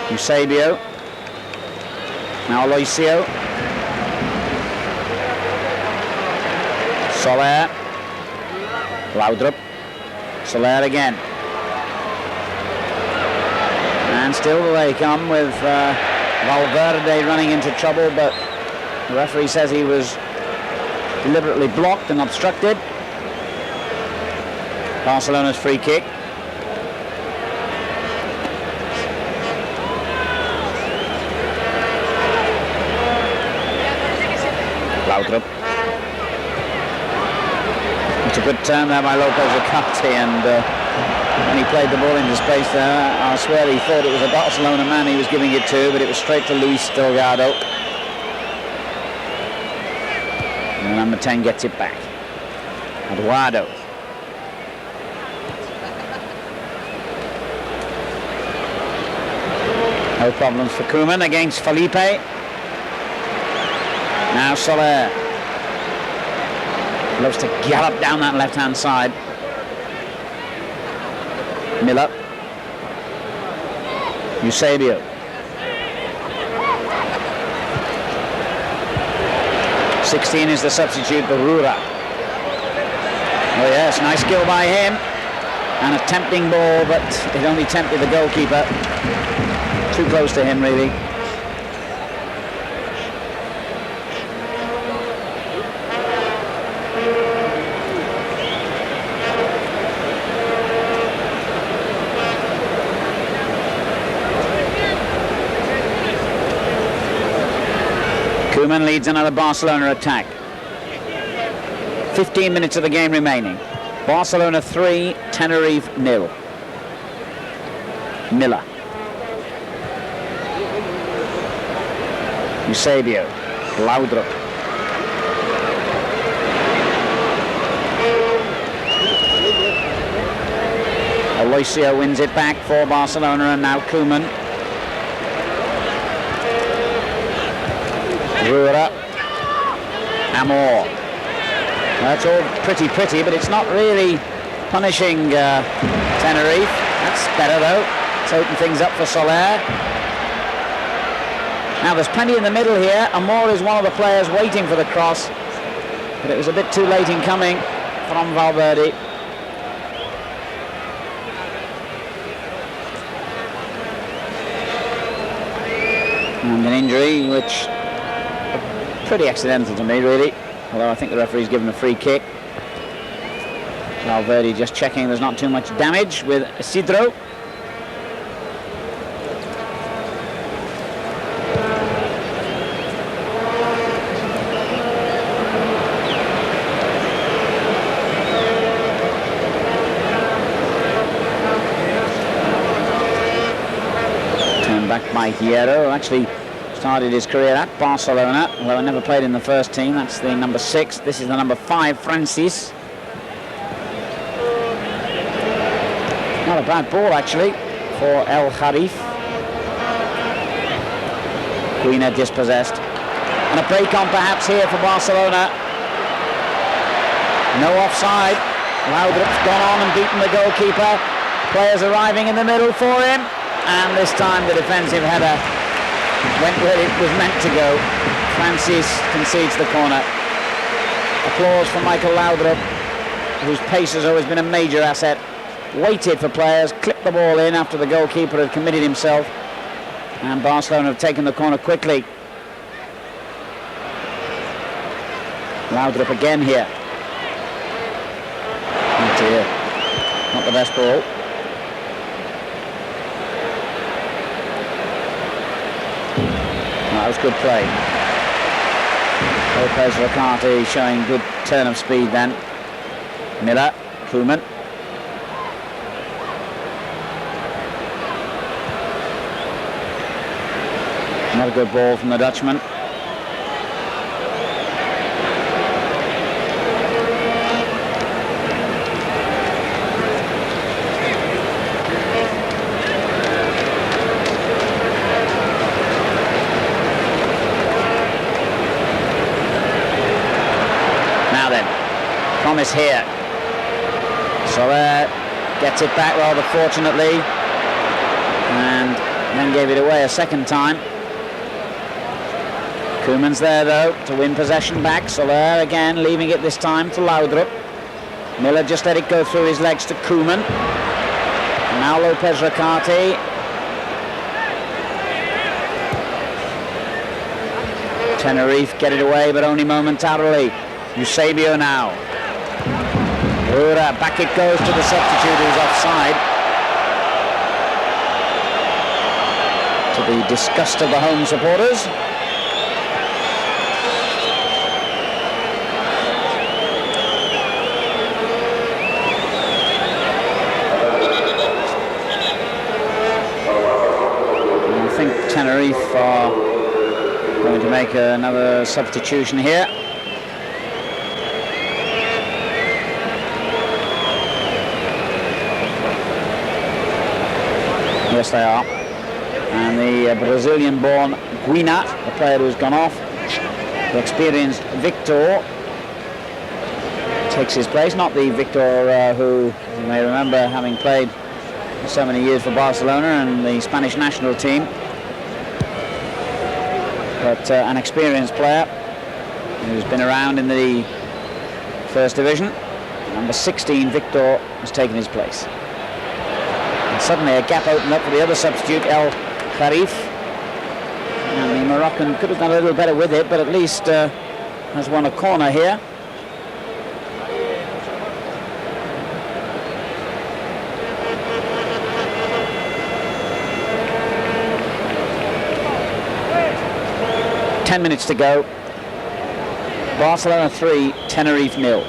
Speaker 1: Eusebio. Now Aloisio. Soler. Laudrup. Soler again. And still they come with Valverde running into trouble, but the referee says he was deliberately blocked and obstructed. Barcelona's free kick. Laudrup. It's a good turn there by Lopez Ricarte, and When he played the ball into space there, I swear he thought it was a Barcelona man he was giving it to, but it was straight to Luis Delgado. And number 10 gets it back. Eduardo. No problems for Koeman against Felipe. Now Soler loves to gallop down that left-hand side. Miller. Eusebio. (16) is the substitute, Barura. Oh yes, nice skill by him. And a tempting ball, but it only tempted the goalkeeper. Too close to him, really. Koeman leads another Barcelona attack. 15 minutes of the game remaining. Barcelona 3, Tenerife 0. Miller. Eusebio. Laudrup. Aloisio wins it back for Barcelona, and now Koeman. Rueda. Amor. That's all pretty, but it's not really punishing Tenerife. That's better though. It's opened things up for Soler. Now there's plenty in the middle here. Amor is one of the players waiting for the cross, but it was a bit too late in coming from Valverde. And an injury which pretty accidental to me, really, although I think the referee's given a free kick. Valverde just checking there's not too much damage with Isidro. Turned back by Hierro, actually started his career at Barcelona, although I never played in the first team. That's the number 6. This is the number 5, Francis. Not a bad ball, actually, for El Harif. Guina dispossessed. And a break on perhaps here for Barcelona. No offside. Laudrup's gone on and beaten the goalkeeper. Players arriving in the middle for him. And this time the defensive header went where it was meant to go. Francis concedes the corner. Applause for Michael Laudrup, whose pace has always been a major asset. Waited for players, clipped the ball in after the goalkeeper had committed himself, and Barcelona have taken the corner quickly. Laudrup again here. Oh dear, not the best ball. That was good play. Lopez Ricarte showing good turn of speed then. Miller, Koeman. Not a good ball from the Dutchman. Promise here. Soler gets it back rather fortunately, and then gave it away a second time. Koeman's there though to win possession back. Soler again leaving it this time to Laudrup. Miller just let it go through his legs to Koeman. And now Lopez Ricarte. Tenerife get it away, but only momentarily. Eusebio now. Ura, back it goes to the substitute who's offside. To the disgust of the home supporters. going to make another substitution here. Yes, they are. And the Brazilian-born Guina, the player who's gone off, the experienced Victor, takes his place. Not the Victor who you may remember having played for so many years for Barcelona and the Spanish national team, but an experienced player who's been around in the first division. Number 16, Victor, has taken his place. And suddenly a gap opened up for the other substitute, El Kharif. And the Moroccan could have done a little better with it, but at least has won a corner here. Minutes to go. Barcelona 3, Tenerife 0.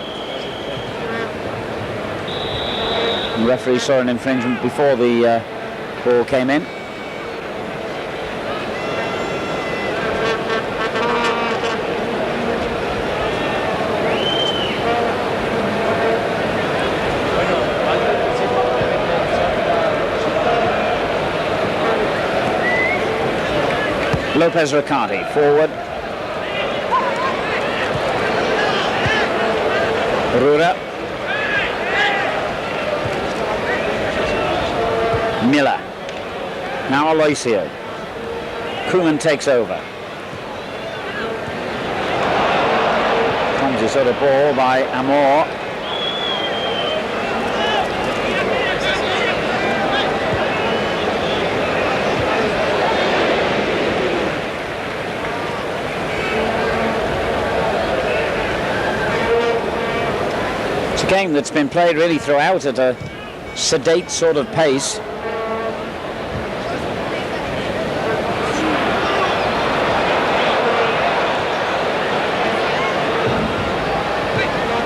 Speaker 1: The referee saw an infringement before the ball came in. Lopez Riccardi forward. Rura. Miller. Now Aloisio. Koeman takes over. Comes a sort of ball by Amor. Game that's been played really throughout at a sedate sort of pace.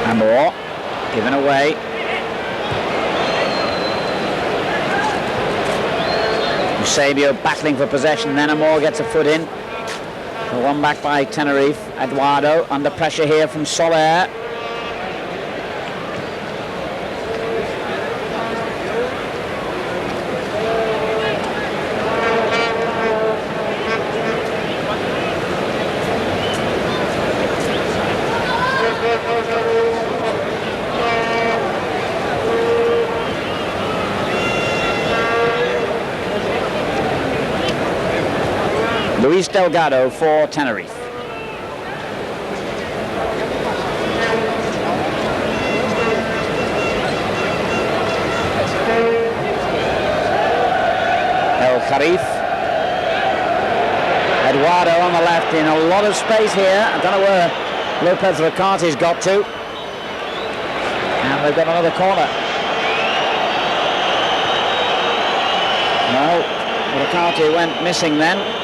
Speaker 1: Amor given away. Eusebio battling for possession, then Amor gets a foot in. One back by Tenerife. Eduardo under pressure here from Soler. Luis Delgado for Tenerife. El Kharif. Eduardo on the left in a lot of space here. I don't know where Lopez Riccardi's got to. And they've got another corner. No, Riccardi went missing then.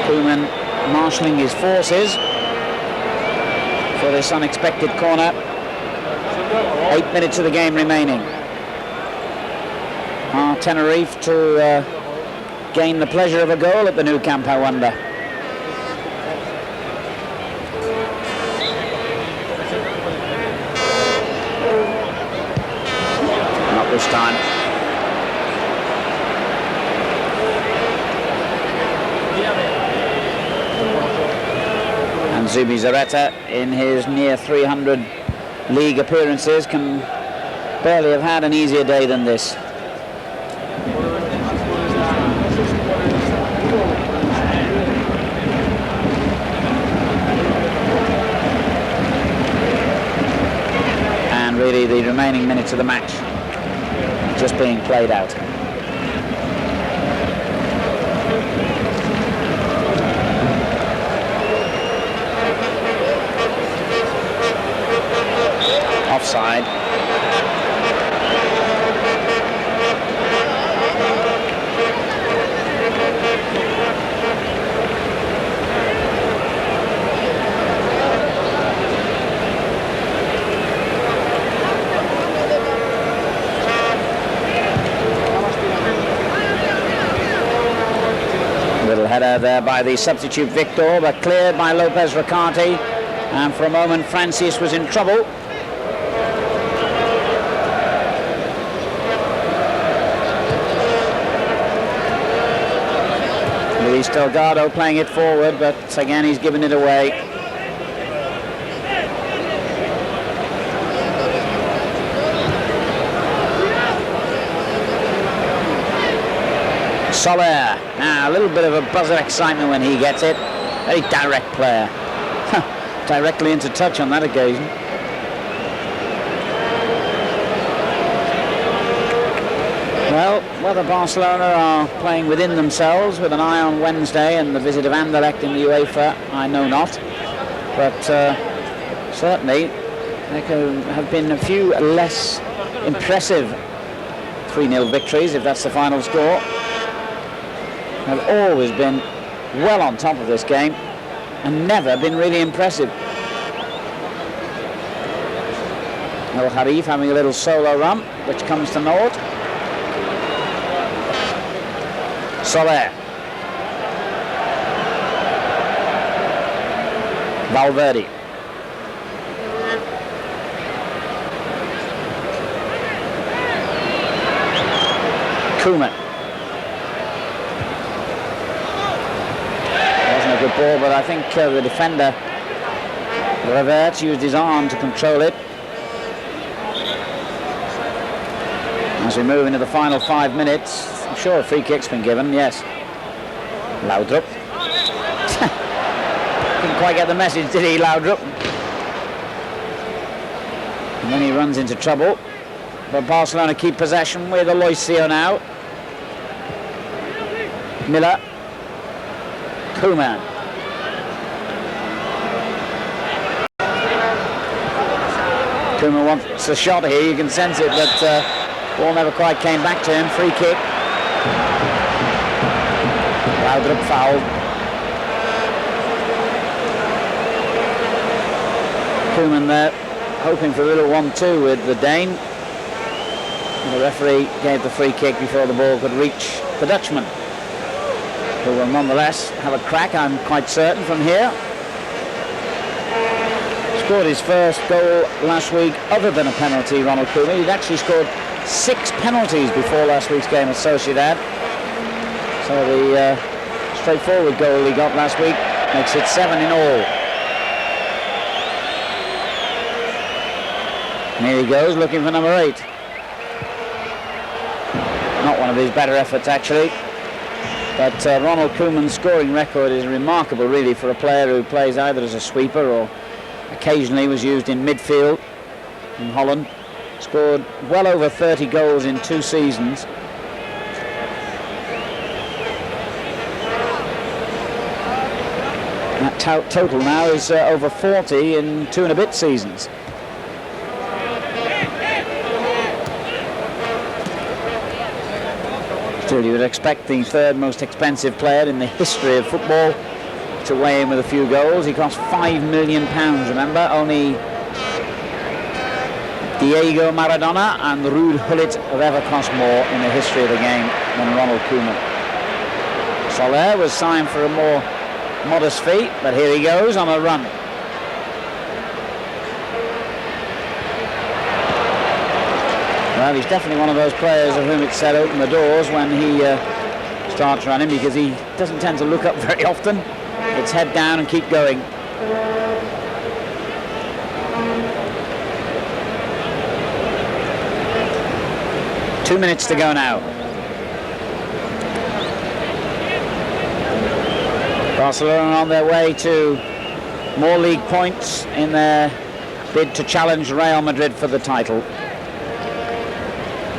Speaker 1: Koeman marshalling his forces for this unexpected corner. 8 minutes of the game remaining. Tenerife to gain the pleasure of a goal at the Nou Camp, I wonder. Not this time. And Zubizarreta, in his near 300 league appearances, can barely have had an easier day than this. And really the remaining minutes of the match just being played out. Offside. Header there by the substitute Victor, but cleared by Lopez Ricarte, and for a moment Francis was in trouble. Luis Delgado playing it forward, but again he's given it away. Soler, now a little bit of a buzz of excitement when he gets it. Very direct player. Directly into touch on that occasion. Well, whether Barcelona are playing within themselves with an eye on Wednesday and the visit of Anderlecht in the UEFA, I know not. But certainly there have been a few less impressive 3-0 victories, if that's the final score. Have always been well on top of this game and never been really impressive. El Harif having a little solo run, which comes to naught. Soler. Valverde. Koeman. Wasn't a good ball, but I think the defender, Revert, used his arm to control it. As we move into the final 5 minutes, I'm sure a free kick's been given, yes. Laudrup. Didn't quite get the message, did he, Laudrup? And then he runs into trouble. But Barcelona keep possession with Aloisio now. Miller. Koeman. Koeman wants a shot here, you can sense it, but ball never quite came back to him. Free kick. Laudrup fouled. Koeman there, hoping for a little 1-2 with the Dane. The referee gave the free kick before the ball could reach the Dutchman, who will nonetheless have a crack, I'm quite certain, from here. Scored his first goal last week other than a penalty, Ronald Koeman. He'd actually scored 6 penalties before last week's game at Sociedad. So the straightforward goal he got last week makes it 7 in all. And here he goes, looking for number 8. Not one of his better efforts, actually. But Ronald Koeman's scoring record is remarkable, really, for a player who plays either as a sweeper or occasionally was used in midfield in Holland. Scored well over 30 goals in 2 seasons. That total now is over 40 in 2 and a bit seasons. Still, you would expect the 3rd most expensive player in the history of football to weigh in with a few goals. He cost £5 million, remember? Only Diego Maradona and Ruud Gullit have ever cost more in the history of the game than Ronald Koeman. Soler was signed for a more modest fee, but here he goes on a run. Well, he's definitely one of those players of whom it's said open the doors when he starts running, because he doesn't tend to look up very often. It's head down and keep going. Two minutes to go now. Barcelona on their way to more league points in their bid to challenge Real Madrid for the title.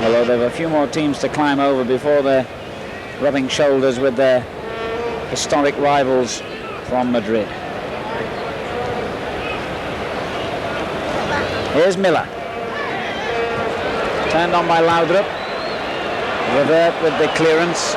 Speaker 1: Although there are a few more teams to climb over before they're rubbing shoulders with their historic rivals from Madrid. Here's Miller. Turned on by Laudrup. Revert with the clearance.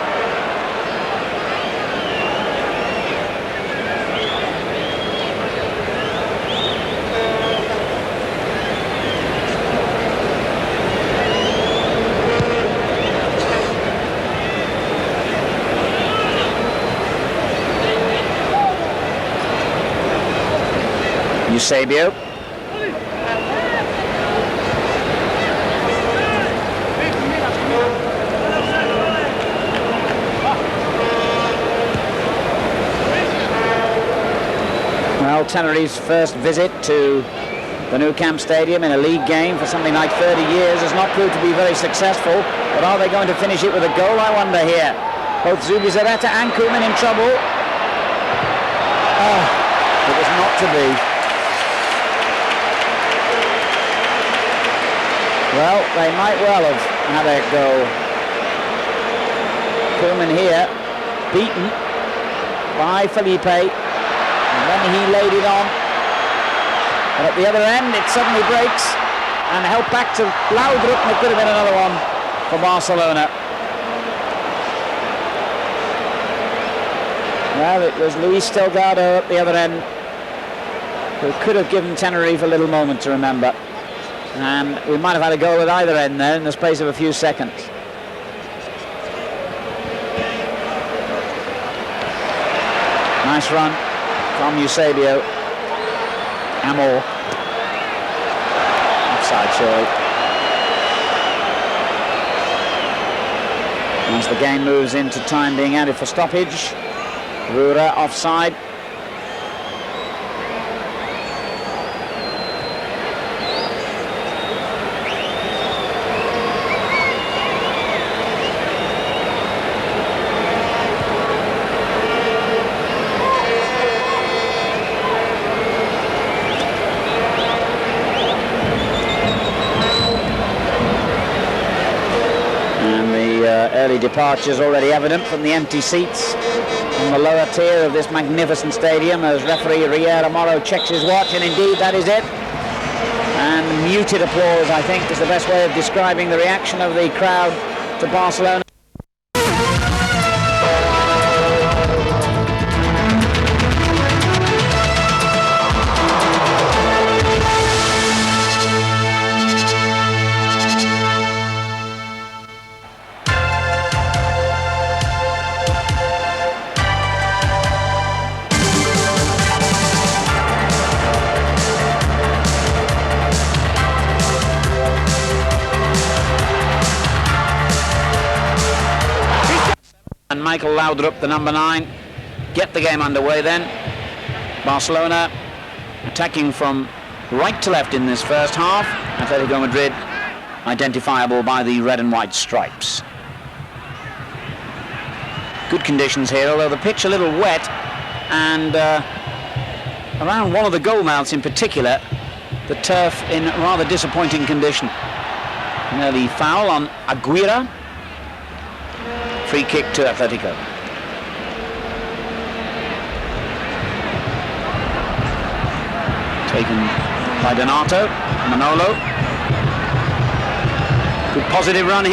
Speaker 1: Eusebio. Well, Tenerife's first visit to the Nou Camp Stadium in a league game for something like 30 years has not proved to be very successful. But are they going to finish it with a goal, I wonder here? Both Zubizarreta and Koeman in trouble. It was not to be. Well, they might well have had a goal. Koeman here, beaten by Felipe, and then he laid it on. But at the other end, it suddenly breaks and helped back to Laudrup, and it could have been another one for Barcelona. Well, it was Luis Delgado at the other end who could have given Tenerife a little moment to remember. And we might have had a goal at either end there in the space of a few seconds. Nice run from Eusebio. Amor. Offside, surely. As the game moves into time being added for stoppage, Rura offside. Early departures already evident from the empty seats on the lower tier of this magnificent stadium as referee Riera Moro checks his watch, and indeed that is it. And muted applause, I think, is the best way of describing the reaction of the crowd to Barcelona. And Michael Laudrup, the number 9, get the game underway then. Barcelona attacking from right to left in this first half. Atletico Madrid identifiable by the red and white stripes. Good conditions here, although the pitch a little wet, and around one of the goal mouths in particular, the turf in rather disappointing condition. An early foul on Aguirre. Free kick to Atletico. Taken by Donato. Manolo. Good positive run here.